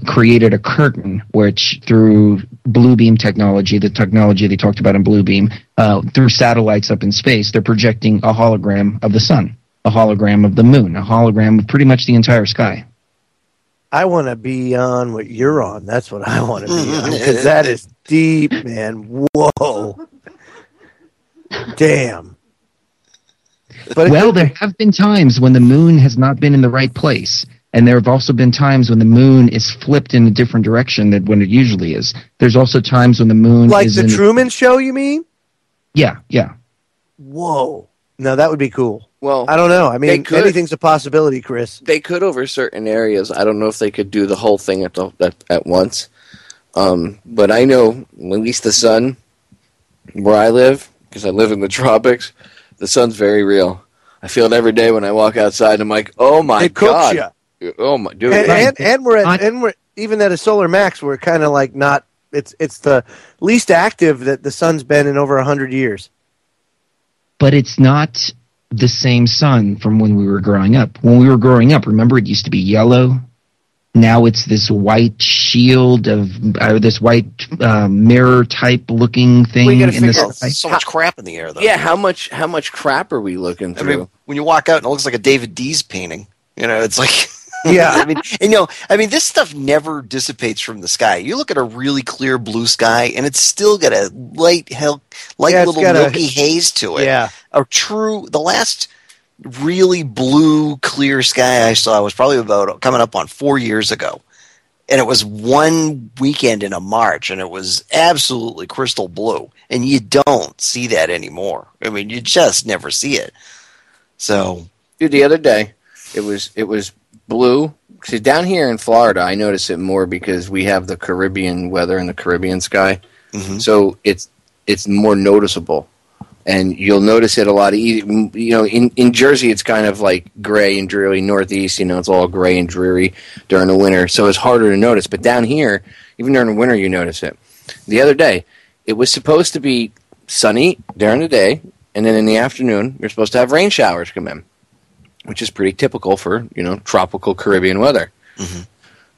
created a curtain, which through blue beam technology, the technology they talked about in blue beam, through satellites up in space, they're projecting a hologram of the sun, a hologram of the moon, a hologram of pretty much the entire sky. I want to be on what you're on. That's what I want to be on, because that is deep, man. Whoa. Damn. But there have been times when the moon has not been in the right place. And there have also been times when the moon is flipped in a different direction than when it usually is. There's also times when the moon is... Like the Truman Show, you mean? Yeah. Whoa. No, that would be cool. Well, I don't know. I mean, anything's a possibility, Chris. They could over certain areas. I don't know if they could do the whole thing at once. But I know, at least the sun, where I live, because I live in the tropics, the sun's very real. I feel it every day when I walk outside. I'm like, oh my God. It cooks you. Oh my dude. And we're even at a solar max, we're kind of like not. It's the least active that the sun's been in over 100 years. But it's not the same sun from when we were growing up. When we were growing up, remember, it used to be yellow. Now it's this white shield of this white mirror type looking thing in the sky. So much crap in the air, though. Yeah, how much crap are we looking through? I mean, when you walk out and it looks like a David Dees painting, it's like. Yeah, I mean, this stuff never dissipates from the sky. You look at a really clear blue sky, and it's still got a light little milky haze to it. Yeah, the last really blue, clear sky I saw was probably about coming up on 4 years ago, and it was one weekend in a March, and it was absolutely crystal blue, and you don't see that anymore. I mean, you just never see it. So, dude, the other day, it was blue. See, down here in Florida, I notice it more because we have the Caribbean weather and the Caribbean sky. Mm-hmm. So it's more noticeable. And you'll notice it a lot. In Jersey, it's kind of like gray and dreary. Northeast, it's all gray and dreary during the winter. So it's harder to notice. But down here, even during the winter, you notice it. The other day, it was supposed to be sunny during the day. And then in the afternoon, you're supposed to have rain showers come in, which is pretty typical for, tropical Caribbean weather. Mm-hmm.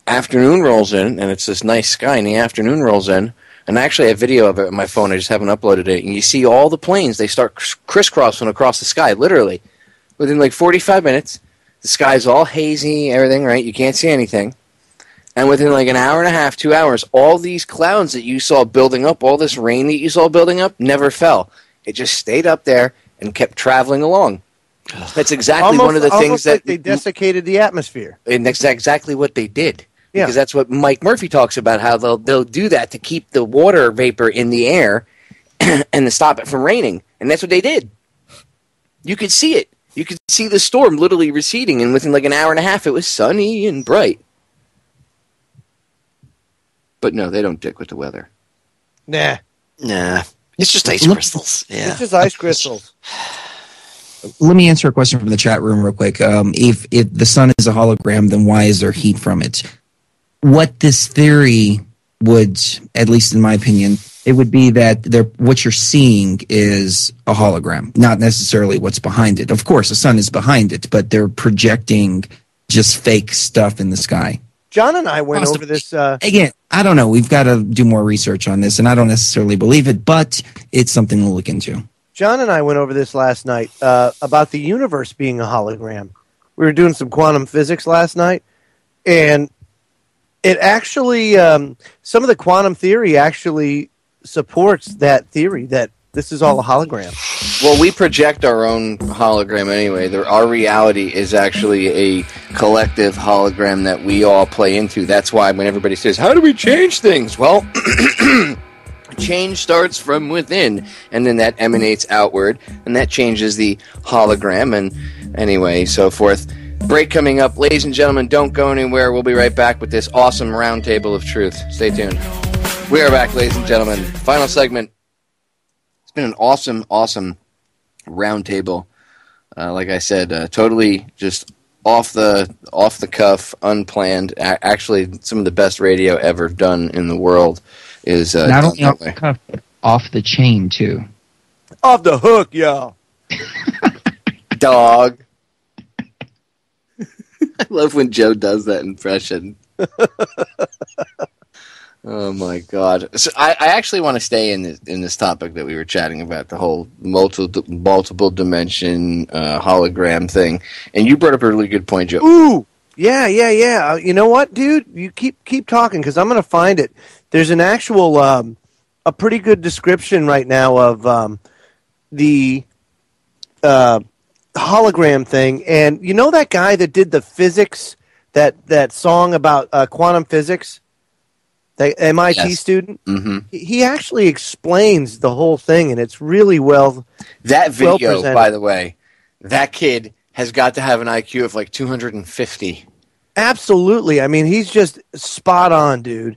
Afternoon rolls in, and it's this nice sky, and the afternoon rolls in, and I actually have video of it on my phone. I just haven't uploaded it, and you see all the planes. They start crisscrossing across the sky, literally. Within like 45 minutes, the sky's all hazy, everything, right? You can't see anything. And within like an hour and a half, 2 hours, all these clouds that you saw building up, all this rain that you saw building up, never fell. It just stayed up there and kept traveling along. That's exactly one of the things that they desiccated the atmosphere, and that's exactly what they did. Yeah. Because that's what Mike Murphy talks about, how they'll do that to keep the water vapor in the air and to stop it from raining, and that's what they did. You could see it. You could see the storm literally receding, and within like an hour and a half, it was sunny and bright. But no, they don't dick with the weather. Nah. It's just ice crystals. Yeah, it's just ice crystals. Let me answer a question from the chat room real quick. If the sun is a hologram, then why is there heat from it? What this theory would, at least in my opinion, it would be that what you're seeing is a hologram, not necessarily what's behind it. Of course, the sun is behind it, but they're projecting just fake stuff in the sky. John and I went over this. Again, I don't know. We've got to do more research on this, and I don't necessarily believe it, but it's something to look into. John and I went over this last night about the universe being a hologram. We were doing some quantum physics last night, and it actually, some of the quantum theory actually supports that theory that this is all a hologram. Well, we project our own hologram anyway. Our reality is actually a collective hologram that we all play into. That's why when everybody says, how do we change things? Well, change starts from within, and then that emanates outward, and that changes the hologram, and anyway, so forth. Break coming up. Ladies and gentlemen, don't go anywhere. We'll be right back with this awesome roundtable of truth. Stay tuned. We are back, ladies and gentlemen. Final segment. It's been an awesome roundtable. Like I said, totally just off the cuff, unplanned. Actually, some of the best radio ever done in the world is not only off the cuff, but off the chain too. Off the hook, y'all. Dog. I love when Joe does that impression. Oh my God! So I actually want to stay in this topic that we were chatting about, the whole multiple dimension hologram thing. And you brought up a really good point, Joe. Ooh, yeah. You know what, dude? You keep talking because I'm going to find it. There's an actual a pretty good description right now of the hologram thing. And you know that guy that did the physics, that song about quantum physics? the MIT student. Mm-hmm. He actually explains the whole thing, and it's really well. That video, presented. by the way, that kid has got to have an IQ of like 250. Absolutely. I mean, he's just spot on, dude.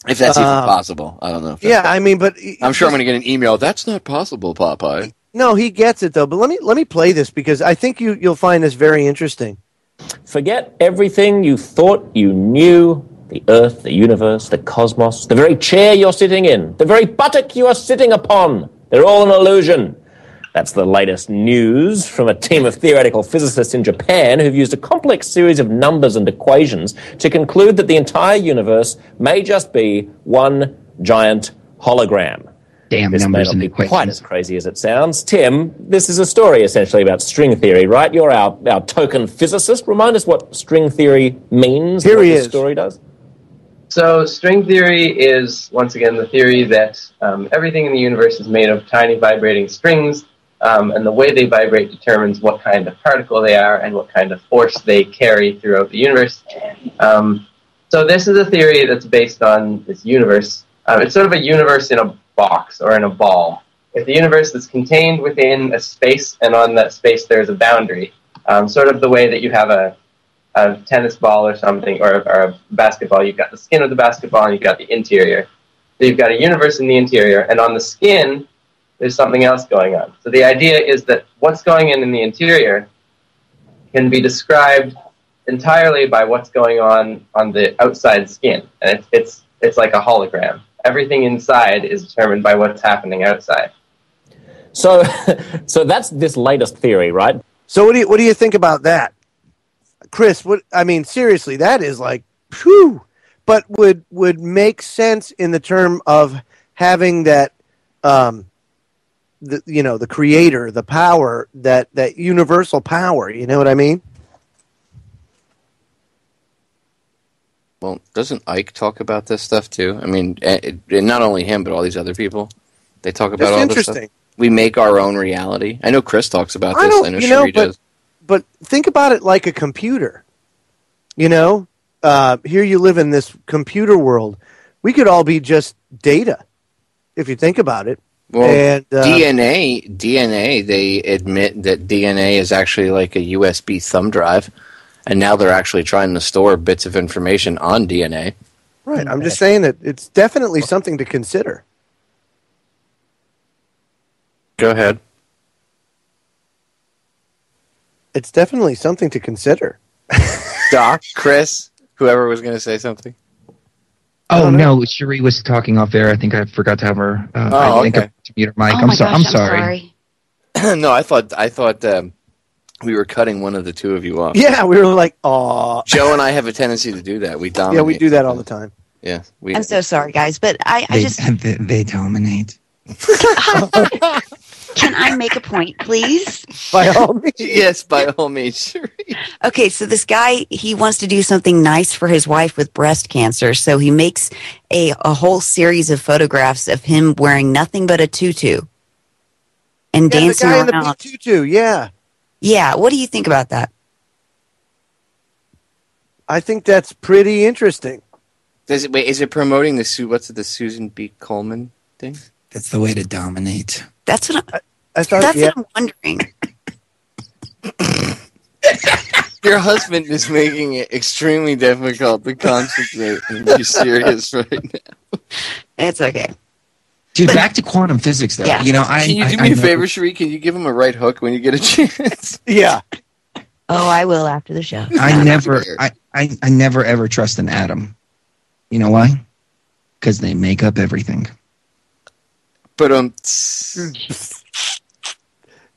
If that's even possible. I don't know. I mean, but I'm sure I'm going to get an email. That's not possible, Popeye. No, he gets it, though. But let me play this because I think you'll find this very interesting. Forget everything you thought you knew. The earth, the universe, the cosmos, the very chair you're sitting in, the very buttock you are sitting upon. They're all an illusion. That's the latest news from a team of theoretical physicists in Japan who've used a complex series of numbers and equations to conclude that the entire universe may just be one giant hologram. Damn this numbers may not and be equations. quite as crazy as it sounds. Tim, this is a story essentially about string theory, right? You're our token physicist. Remind us what string theory means and what this story does. So string theory is, once again, the theory that everything in the universe is made of tiny vibrating strings, and the way they vibrate determines what kind of particle they are and what kind of force they carry throughout the universe. So this is a theory that's based on this universe. It's sort of a universe in a box or in a ball. If the universe is contained within a space, and on that space there's a boundary, sort of the way that you have a tennis ball or something, or a basketball, you've got the skin of the basketball and you've got the interior. So you've got a universe in the interior, and on the skin, there's something else going on. So the idea is that what's going in the interior can be described entirely by what's going on the outside skin. And it's like a hologram. Everything inside is determined by what's happening outside. So that's this latest theory, right? So what do you think about that? Chris, seriously, that is like, phew, but would make sense in the term of having that, the creator, the power, that universal power, you know what I mean? Well, doesn't Ike talk about this stuff too? I mean, and not only him, but all these other people. They talk about all this stuff. We make our own reality. I know Chris talks about this. I know Sheree does. But think about it like a computer. Here you live in this computer world. We could all be just data, if you think about it. Well, and, DNA, they admit that DNA is actually like a USB thumb drive, and now they're actually trying to store bits of information on DNA. Right. I'm just saying that it's definitely something to consider. Go ahead. It's definitely something to consider. Doc, Chris, whoever was going to say something. Oh, no, Sheree was talking off there. I think I forgot to have her. I think I have to mute her mic. I'm sorry. No, I thought we were cutting one of the two of you off. Yeah, we were like, aw. Joe and I have a tendency to do that. We dominate. Yeah, we do that all the time. Yeah. I'm so sorry, guys, but They dominate. Can I make a point, please? By all means. Yes, by all means. Okay, so this guy, he wants to do something nice for his wife with breast cancer, so he makes a whole series of photographs of him wearing nothing but a tutu and dancing around. The guy in the big tutu, yeah. Yeah, what do you think about that? I think that's pretty interesting. Is it promoting the Susan B. Coleman thing? That's the way to dominate. That's what what I'm wondering. Your husband is making it extremely difficult to concentrate and be serious right now. It's okay. Dude, back to quantum physics, though. Yeah. Can you do me a favor, Sheree? Can you give him a right hook when you get a chance? Yeah. Oh, I will after the show. I never ever trust an atom. You know why? Because they make up everything. But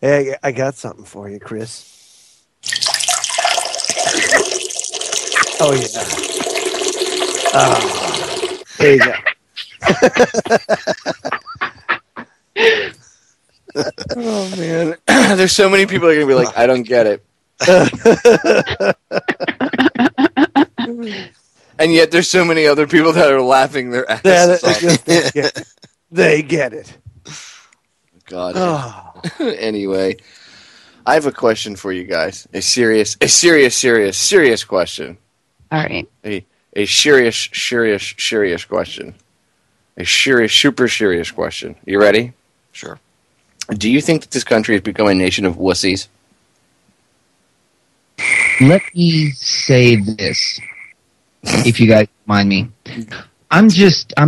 Hey, I got something for you, Chris. Oh yeah. There you go. Oh man, there's so many people that are gonna be like, I don't get it. And yet there's so many other people that are laughing their asses off. They get it. God. Oh. Anyway, I have a question for you guys. A serious question. All right. Hey, a serious question. A super serious question. You ready? Sure. Do you think that this country has become a nation of wussies? Let me say this, if you guys mind me. I'm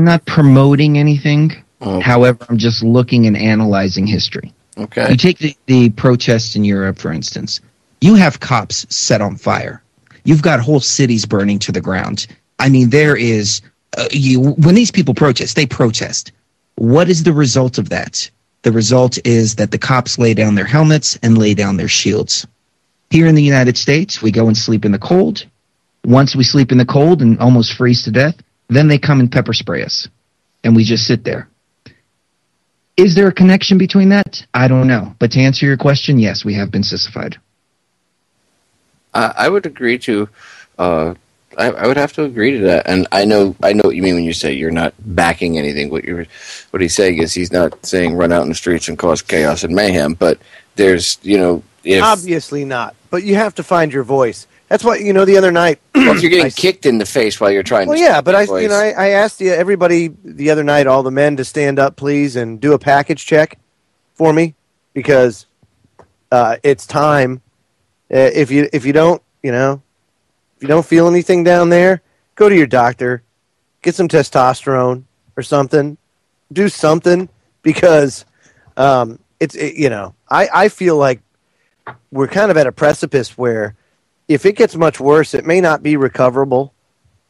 not promoting anything. Oh. However, I'm just looking and analyzing history. Okay. You take the protests in Europe, for instance. You have cops set on fire. You've got whole cities burning to the ground. I mean, there is when these people protest, they protest. What is the result of that? The result is that the cops lay down their helmets and lay down their shields. Here in the United States, we go and sleep in the cold. Once we sleep in the cold and almost freeze to death, then they come and pepper spray us. And we just sit there. Is there a connection between that? I don't know. But to answer your question, yes, we have been sissified. I would agree to. I would have to agree to that. And I know what you mean when you say you're not backing anything. What he's saying is he's not saying run out in the streets and cause chaos and mayhem. But there's obviously not. But you have to find your voice. That's why the other night. Well, if you're getting kicked in the face while you're trying. Well, to yeah, but I asked everybody the other night, all the men, to stand up, please, and do a package check for me because it's time. If you don't feel anything down there, go to your doctor, get some testosterone or something, do something because I feel like we're kind of at a precipice where if it gets much worse, it may not be recoverable.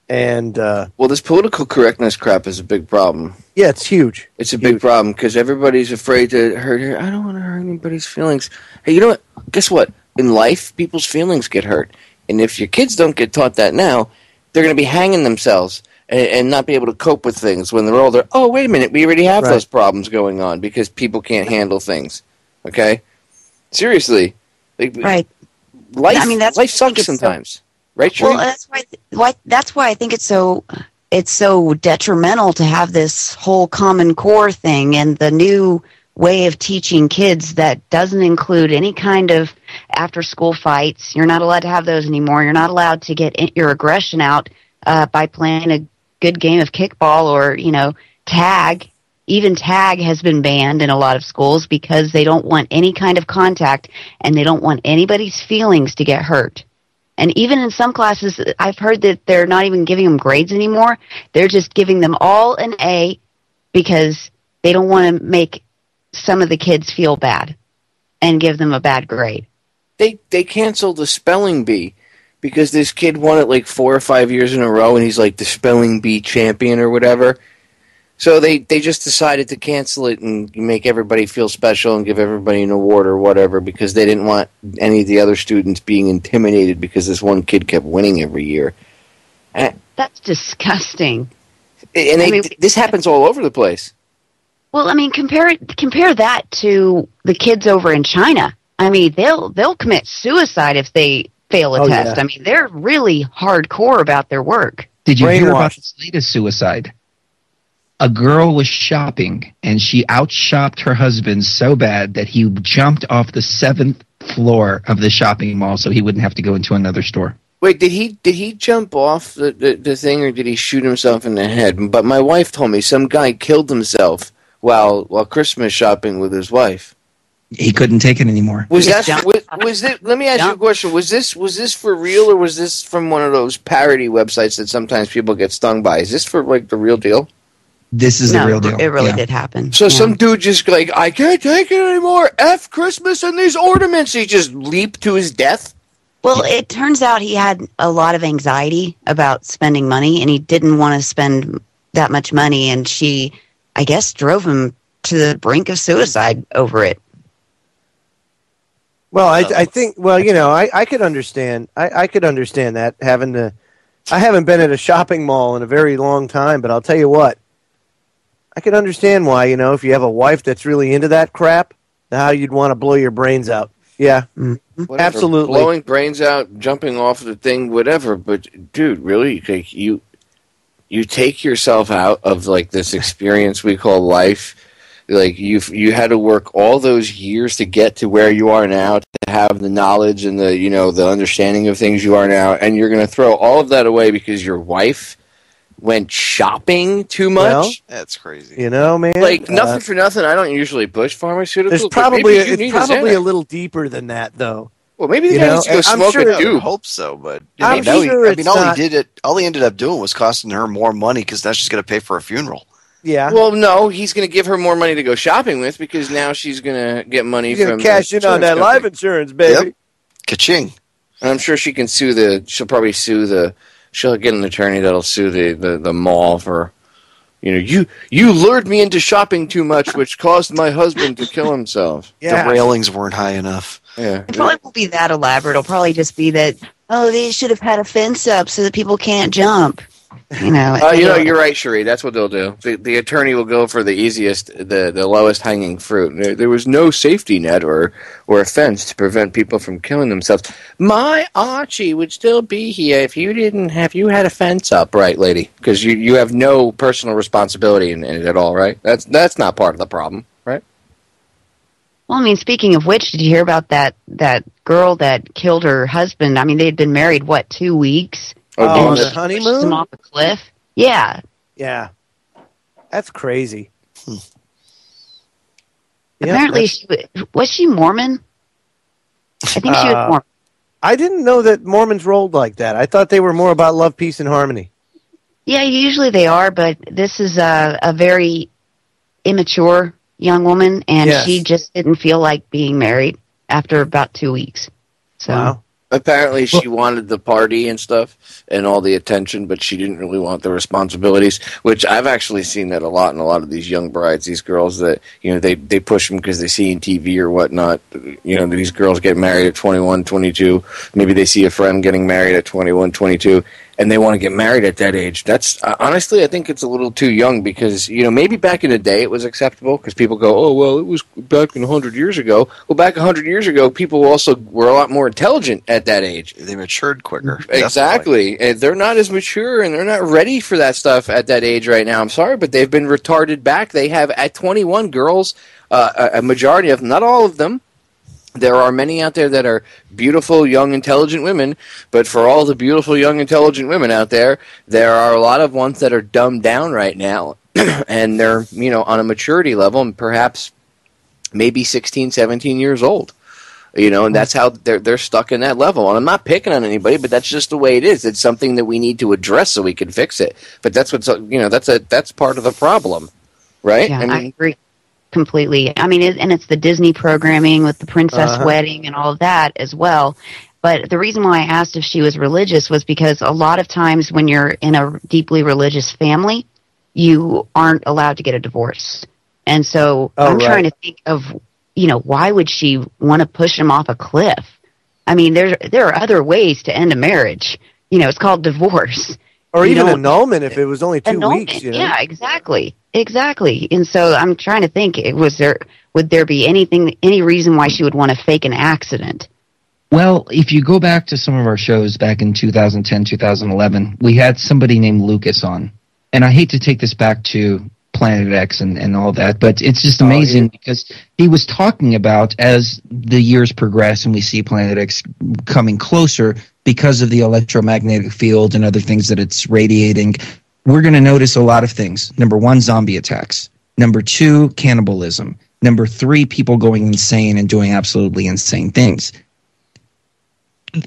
And well, this political correctness crap is a big problem. Yeah, it's huge. It's a big problem because everybody's afraid to hurt her. I don't want to hurt anybody's feelings. Hey, you know what? Guess what? In life, people's feelings get hurt. And if your kids don't get taught that now, they're going to be hanging themselves and not be able to cope with things when they're older. Oh, wait a minute. We already have those problems going on because people can't handle things. Okay? Seriously. Right. Life sucks sometimes. Right, Sheree? Well, that's why I think it's so detrimental to have this whole Common Core thing and the new way of teaching kids that doesn't include any kind of after-school fights. You're not allowed to have those anymore. You're not allowed to get your aggression out by playing a good game of kickball or, tag. Even tag has been banned in a lot of schools because they don't want any kind of contact and they don't want anybody's feelings to get hurt. And even in some classes, I've heard that they're not even giving them grades anymore. They're just giving them all an A because they don't want to make some of the kids feel bad and give them a bad grade. They canceled the spelling bee because this kid won it like 4 or 5 years in a row and he's like the spelling bee champion or whatever. So they just decided to cancel it and make everybody feel special and give everybody an award or whatever because they didn't want any of the other students being intimidated because this one kid kept winning every year. That's disgusting. And this happens all over the place. Well, compare that to the kids over in China. They'll commit suicide if they fail a test. Yeah. They're really hardcore about their work. Did you hear about this latest suicide? A girl was shopping, and she outshopped her husband so bad that he jumped off the 7th floor of the shopping mall so he wouldn't have to go into another store. Wait, did he jump off the thing, or did he shoot himself in the head? But my wife told me some guy killed himself while Christmas shopping with his wife. He couldn't take it anymore. Was it? Let me ask you a question. Was this for real, or was this from one of those parody websites that sometimes people get stung by? Is this for the real deal? This is the real deal. It really did happen. So some dude just I can't take it anymore. F Christmas and these ornaments. He just leaped to his death. Well, it turns out he had a lot of anxiety about spending money, and he didn't want to spend that much money, and she, I guess, drove him to the brink of suicide over it. Well, I think, I could understand. I could understand that, I haven't been at a shopping mall in a very long time, but I'll tell you what. I could understand why, if you have a wife that's really into that crap, how you'd want to blow your brains out. Yeah, absolutely. Blowing brains out, jumping off the thing, whatever. But, dude, really? You take yourself out of, this experience we call life, Like you had to work all those years to get to where you are now, to have the knowledge and the the understanding of things you are now, and you're going to throw all of that away because your wife went shopping too much. Well, that's crazy. You know, man. Like nothing for nothing. I don't usually push pharmaceuticals. There's probably a little deeper than that, though. Well, maybe the guy needs to go smoke a I tube. hope so, but I'm sure it's not. all he ended up doing was costing her more money because now she's going to pay for a funeral. Yeah. Well, no, he's going to give her more money to go shopping with because now she's going to get money from cash in on that life insurance, baby. Yep. Ka-ching. And I'm sure she can she'll probably she'll get an attorney that'll sue the mall for, you lured me into shopping too much, which caused my husband to kill himself. Yeah. The railings weren't high enough. Yeah. It probably won't be that elaborate. It'll probably just be that, they should have had a fence up so that people can't jump. You're right, Sheree. That's what they'll do. The attorney will go for the easiest, the lowest hanging fruit. There was no safety net or a fence to prevent people from killing themselves. My Archie would still be here if you had a fence up, right, lady? Because you have no personal responsibility in it at all, right? That's not part of the problem, right? Well, I mean, speaking of which, did you hear about that girl that killed her husband? I mean, they had been married, 2 weeks? On the honeymoon? Them off a cliff. Yeah. Yeah. That's crazy. Apparently, was she Mormon? I think she was Mormon. I didn't know that Mormons rolled like that. I thought they were more about love, peace, and harmony. Yeah, usually they are, but this is a very immature young woman, and she just didn't feel like being married after about 2 weeks. So. Wow. Apparently she wanted the party and stuff and all the attention, but she didn't really want the responsibilities, which I've actually seen that a lot in a lot of these young brides, these girls that, they push them because they see in TV or whatnot. These girls get married at 21, 22. Maybe they see a friend getting married at 21, 22, and they want to get married at that age. That's honestly, I think it's a little too young because, maybe back in the day it was acceptable because people go, oh, well, it was back in 100 years ago. Well, back 100 years ago, people also were a lot more intelligent at that age. They matured quicker. Exactly. And they're not as mature and they're not ready for that stuff at that age right now. I'm sorry, but they've been retarded back. They have, at 21, girls, a majority of them, not all of them. There are many out there that are beautiful, young, intelligent women, but for all the beautiful, young, intelligent women out there, there are a lot of ones that are dumbed down right now, and they're, on a maturity level, and perhaps maybe 16, 17 years old. And that's how they're stuck in that level. And I'm not picking on anybody, but that's just the way it is. It's something that we need to address so we can fix it. But that's what's that's part of the problem, right? Yeah, I agree completely. I mean, and it's the Disney programming with the princess wedding and all of that as well. But the reason why I asked if she was religious was because a lot of times when you're in a deeply religious family, you aren't allowed to get a divorce. And so I'm trying to think of, why would she want to push him off a cliff? I mean, there are other ways to end a marriage. It's called divorce. Or even annulment if it was only 2 weeks. Yeah, exactly. And so I'm trying to think, would there be any reason why she would want to fake an accident? Well, if you go back to some of our shows back in 2010, 2011, we had somebody named Lucas on. And I hate to take this back to Planet X and all that, but it's just amazing because he was talking about as the years progress and we see Planet X coming closer because of the electromagnetic field and other things that it's radiating, we're going to notice a lot of things. Number 1, zombie attacks. Number 2, cannibalism. Number 3, people going insane and doing absolutely insane things.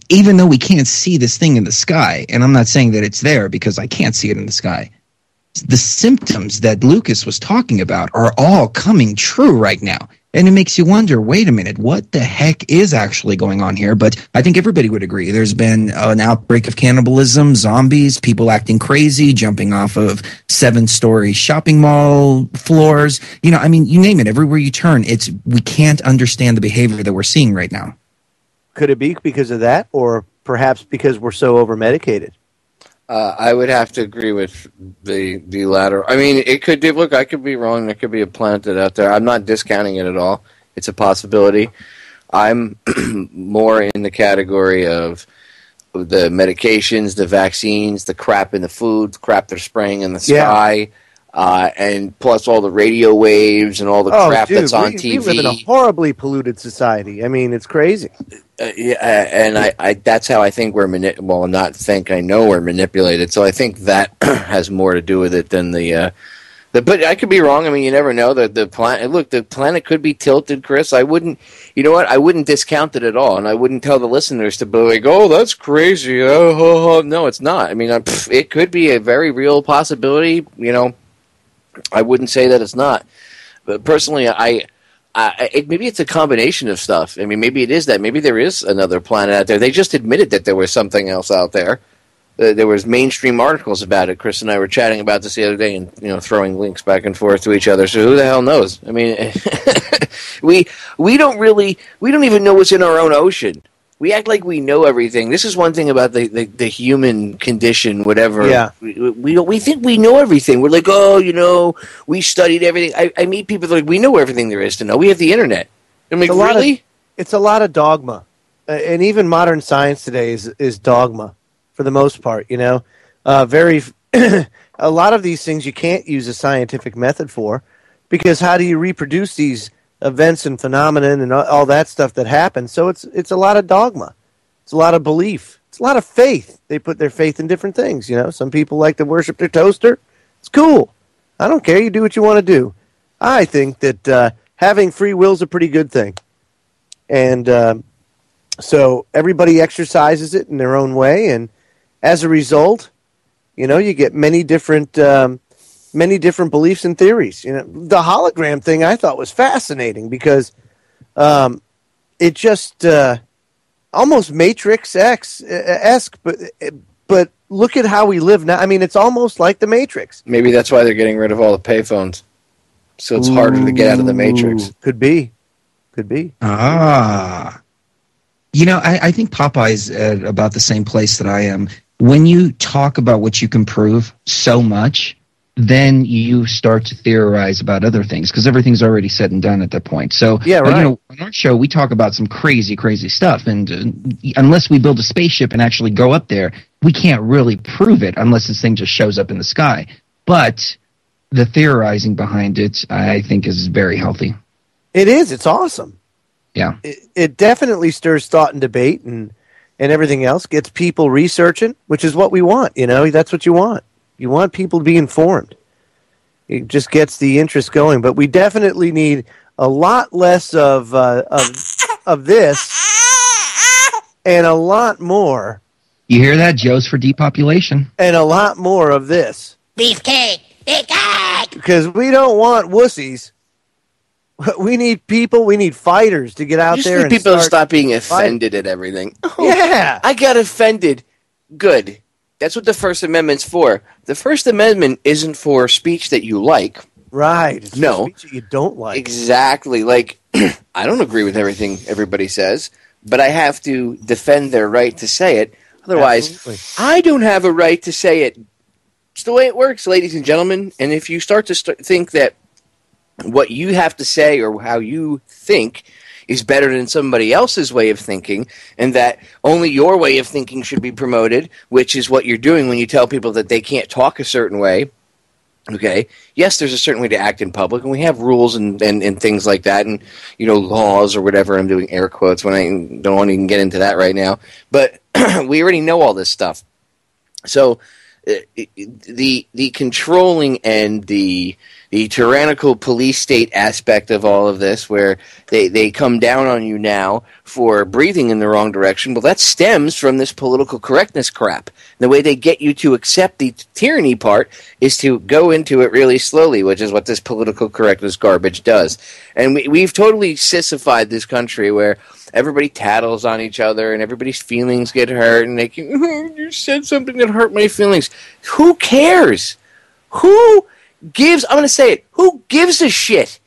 Even though we can't see this thing in the sky, and I'm not saying that it's there because I can't see it in the sky, the symptoms that Lucas was talking about are all coming true right now. And it makes you wonder, wait a minute, what the heck is actually going on here? But I think everybody would agree. There's been an outbreak of cannibalism, zombies, people acting crazy, jumping off of 7-story shopping mall floors. You name it. Everywhere you turn, we can't understand the behavior that we're seeing right now. Could it be because of that, or perhaps because we're so over-medicated? I would have to agree with the latter. I mean, it could be. Look, I could be wrong. There could be a planet out there. I'm not discounting it at all. It's a possibility. I'm more in the category of the medications, the vaccines, the crap in the food, the crap they're spraying in the sky. and plus all the radio waves and all the crap that's on TV. We live in a horribly polluted society. I mean, it's crazy. And I that's how I think we're I know we're manipulated. So I think that has more to do with it than but I could be wrong. I mean, you never know. The planet could be tilted, Chris. I wouldn't discount it at all, and I wouldn't tell the listeners to be like, "Oh, that's crazy." No, it's not. I mean, it could be a very real possibility. I wouldn't say that it's not. But personally, maybe it's a combination of stuff. I mean, maybe it is that. Maybe there is another planet out there. They just admitted that there was something else out there. There was mainstream articles about it. Chris and I were chatting about this the other day, and throwing links back and forth to each other. So who the hell knows? I mean, we don't even know what's in our own ocean. We act like we know everything. This is one thing about the human condition, whatever. Yeah. We think we know everything. We're like, we studied everything. I meet people that are like, we know everything there is to know. We have the internet. I'm like, really? It's a lot of dogma. And even modern science today is dogma for the most part, a lot of these things you can't use a scientific method for, because how do you reproduce these events and phenomenon and all that stuff that happens? So it's a lot of dogma. It's a lot of belief. It's a lot of faith. They put their faith in different things, Some people like to worship their toaster. It's cool. I don't care. You do what you want to do. I think that having free will is a pretty good thing. And so everybody exercises it in their own way, and as a result, you get many different beliefs and theories. The hologram thing I thought was fascinating because it just almost Matrix-esque, but look at how we live now. I mean, it's almost like the Matrix. Maybe that's why they're getting rid of all the payphones, so it's harder to get out of the Matrix. Could be. I think Popeye's at about the same place that I am. When you talk about what you can prove so much, then you start to theorize about other things because everything's already said and done at that point. So, yeah, right. On our show, we talk about some crazy, crazy stuff. And unless we build a spaceship and actually go up there, we can't really prove it unless this thing just shows up in the sky. But the theorizing behind it, I think, is very healthy. It is. It's awesome. Yeah. It definitely stirs thought and debate and everything else, gets people researching, which is what we want. That's what you want. You want people to be informed. It just gets the interest going. But we definitely need a lot less of this and a lot more. You hear that? Joe's for depopulation. And a lot more of this. Beefcake! Beefcake! Because we don't want wussies. We need people. We need fighters to get out there and people to stop being offended at everything. Yeah. I got offended. Good. That's what the First Amendment's for. The First Amendment isn't for speech that you like. Right. It's no. For speech that you don't like. Exactly. Like, I don't agree with everything everybody says, but I have to defend their right to say it. Otherwise, absolutely. I don't have a right to say it. It's the way it works, ladies and gentlemen. And if you start to think that what you have to say or how you think is better than somebody else's way of thinking, and that only your way of thinking should be promoted, which is what you're doing when you tell people that they can't talk a certain way. Okay, yes, there's a certain way to act in public, and we have rules and things like that, and laws or whatever. I'm doing air quotes when I don't want to even get into that right now. But we already know all this stuff. So the controlling and the tyrannical police state aspect of all of this, where they come down on you now for breathing in the wrong direction, well, that stems from this political correctness crap. The way they get you to accept the tyranny part is to go into it really slowly, which is what this political correctness garbage does. And we've totally sissified this country where everybody tattles on each other and everybody's feelings get hurt, and they can, you said something that hurt my feelings. Who cares? Who gives, I'm going to say it, who gives a shit?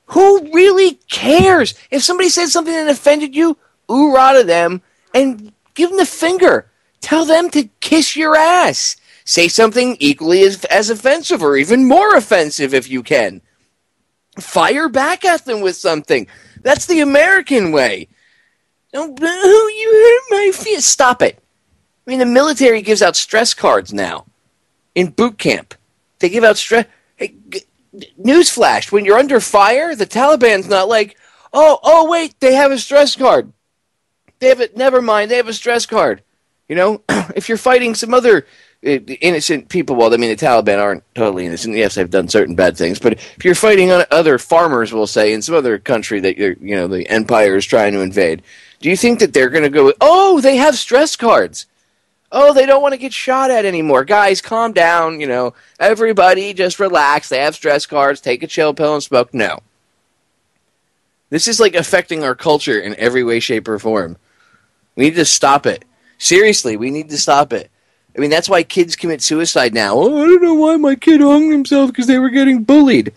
Who really cares? If somebody said something that offended you, oorah to them and give them the finger. Tell them to kiss your ass. Say something equally as offensive or even more offensive if you can. Fire back at them with something. That's the American way. Don't, you hurt my feelings. Stop it. I mean, the military gives out stress cards now. In boot camp. They give out stress. Hey, newsflash, when you're under fire, the Taliban's not like, oh, wait, they have a stress card. Never mind, they have a stress card. You know, if you're fighting some other innocent people, well, I mean, the Taliban aren't totally innocent. Yes, they've done certain bad things. But if you're fighting other farmers, we'll say, in some other country that the empire is trying to invade, do you think that they're going to go, oh, they have stress cards? Oh, they don't want to get shot at anymore. Guys, calm down. Everybody just relax. They have stress cards. Take a chill pill and smoke. No. This is like affecting our culture in every way, shape, or form. We need to stop it. Seriously, we need to stop it. I mean, that's why kids commit suicide now. Oh, I don't know why my kid hung himself, because they were getting bullied.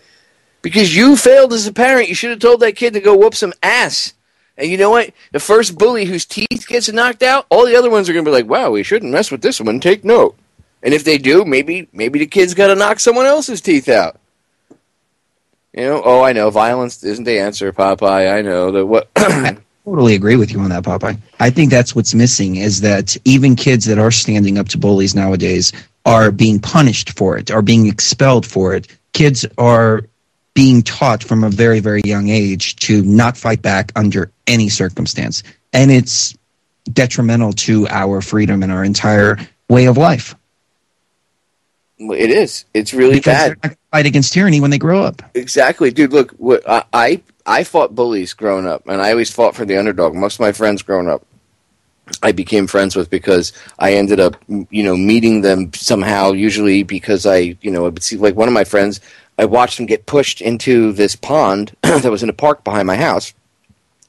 Because you failed as a parent. You should have told that kid to go whoop some ass. And you know what? The first bully whose teeth gets knocked out, all the other ones are going to be like, wow, we shouldn't mess with this one. Take note. And if they do, maybe the kid's got to knock someone else's teeth out. I know, violence isn't the answer, Popeye. I know that what... I totally agree with you on that, Popeye. I think that's what's missing, is that even kids that are standing up to bullies nowadays are being punished for it, are being expelled for it. Kids are being taught from a very, very young age to not fight back under any circumstance. And it's detrimental to our freedom and our entire way of life. It is. It's really because bad. They're not going to fight against tyranny when they grow up. Exactly. Dude, look, I fought bullies growing up, and I always fought for the underdog. Most of my friends growing up, I became friends with because I ended up, meeting them somehow, usually because I would see, like one of my friends, I watched him get pushed into this pond that was in a park behind my house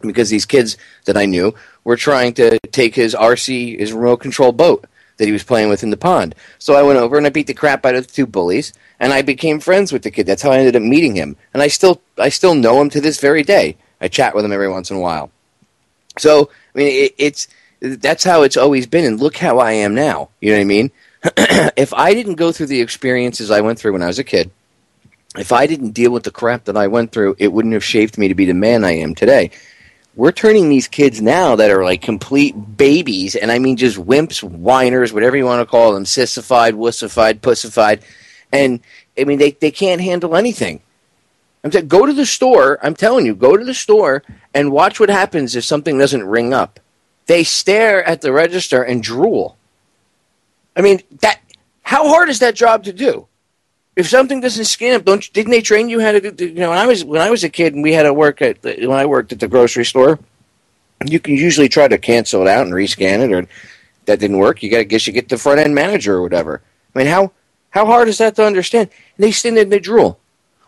because these kids that I knew were trying to take his RC, his remote control boat that he was playing with in the pond. So I went over and I beat the crap out of the two bullies, and I became friends with the kid. That's how I ended up meeting him. And I still know him to this very day. I chat with him every once in a while. So, I mean, that's how it's always been, and look how I am now. You know what I mean? If I didn't go through the experiences I went through when I was a kid, if I didn't deal with the crap that I went through, it wouldn't have shaped me to be the man I am today. We're turning these kids now that are like complete babies, and I mean just wimps, whiners, whatever you want to call them, sissified, wussified, pussified, and I mean they can't handle anything. I'm saying, go to the store. I'm telling you, go to the store and watch what happens if something doesn't ring up. They stare at the register and drool. I mean, how hard is that job to do? If something doesn't scan up, didn't they train you how to do? When I was a kid and we had to work when I worked at the grocery store, you can usually try to cancel it out and rescan it, or that didn't work. You get the front end manager or whatever. I mean, how hard is that to understand? And they stand there and they drool,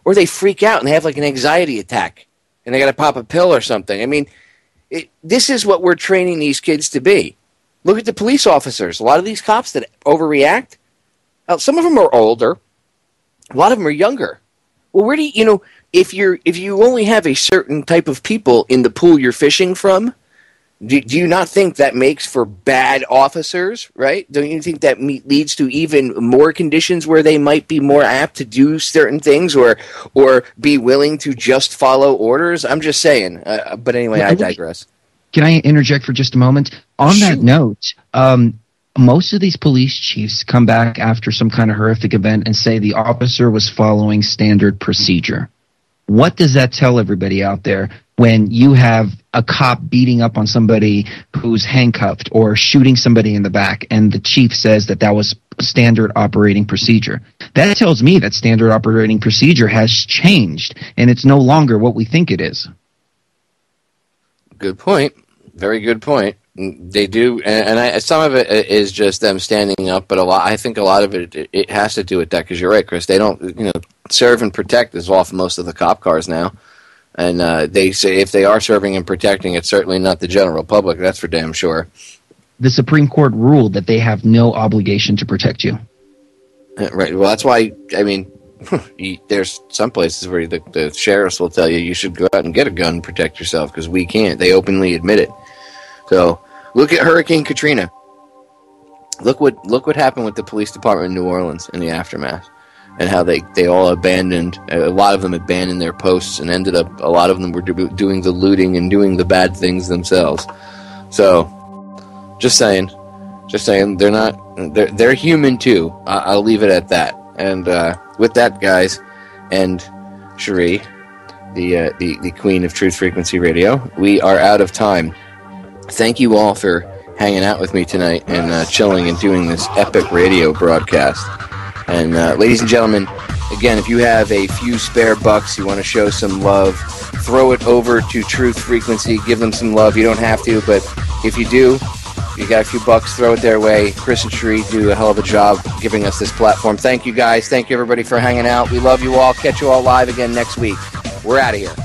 or they freak out and they have like an anxiety attack, and they got to pop a pill or something. I mean, this is what we're training these kids to be. Look at the police officers. A lot of these cops that overreact. Some of them are older. A lot of them are younger. Well, where do if you only have a certain type of people in the pool you're fishing from, do you not think that makes for bad officers, right? Don't you think that leads to even more conditions where they might be more apt to do certain things or be willing to just follow orders? I'm just saying. But anyway, I digress. Can I interject for just a moment? On that note, most of these police chiefs come back after some kind of horrific event and say the officer was following standard procedure. What does that tell everybody out there when you have a cop beating up on somebody who's handcuffed or shooting somebody in the back and the chief says that was standard operating procedure? That tells me that standard operating procedure has changed and it's no longer what we think it is. Good point. Very good point. They do, and some of it is just them standing up, but I think a lot of it has to do with that, because you're right, Chris. They don't, serve and protect is off most of the cop cars now, and they say if they are serving and protecting, it's certainly not the general public. That's for damn sure. The Supreme Court ruled that they have no obligation to protect you. Right. Well, that's why. I mean, there's some places where the sheriffs will tell you should go out and get a gun and protect yourself, because we can't. They openly admit it. So look at Hurricane Katrina. Look what happened with the police department in New Orleans in the aftermath, and how they all abandoned. A lot of them abandoned their posts and ended up. A lot of them were doing the looting and doing the bad things themselves. So, just saying, they're not. They're human too. I'll leave it at that. And with that, guys, and Sheree, the queen of Truth Frequency Radio. We are out of time. Thank you all for hanging out with me tonight and chilling and doing this epic radio broadcast. And ladies and gentlemen, again, if you have a few spare bucks, you want to show some love, throw it over to Truth Frequency. Give them some love. You don't have to, but if you do, you got a few bucks, throw it their way. Chris and Sheree do a hell of a job giving us this platform. Thank you, guys. Thank you, everybody, for hanging out. We love you all. Catch you all live again next week. We're out of here.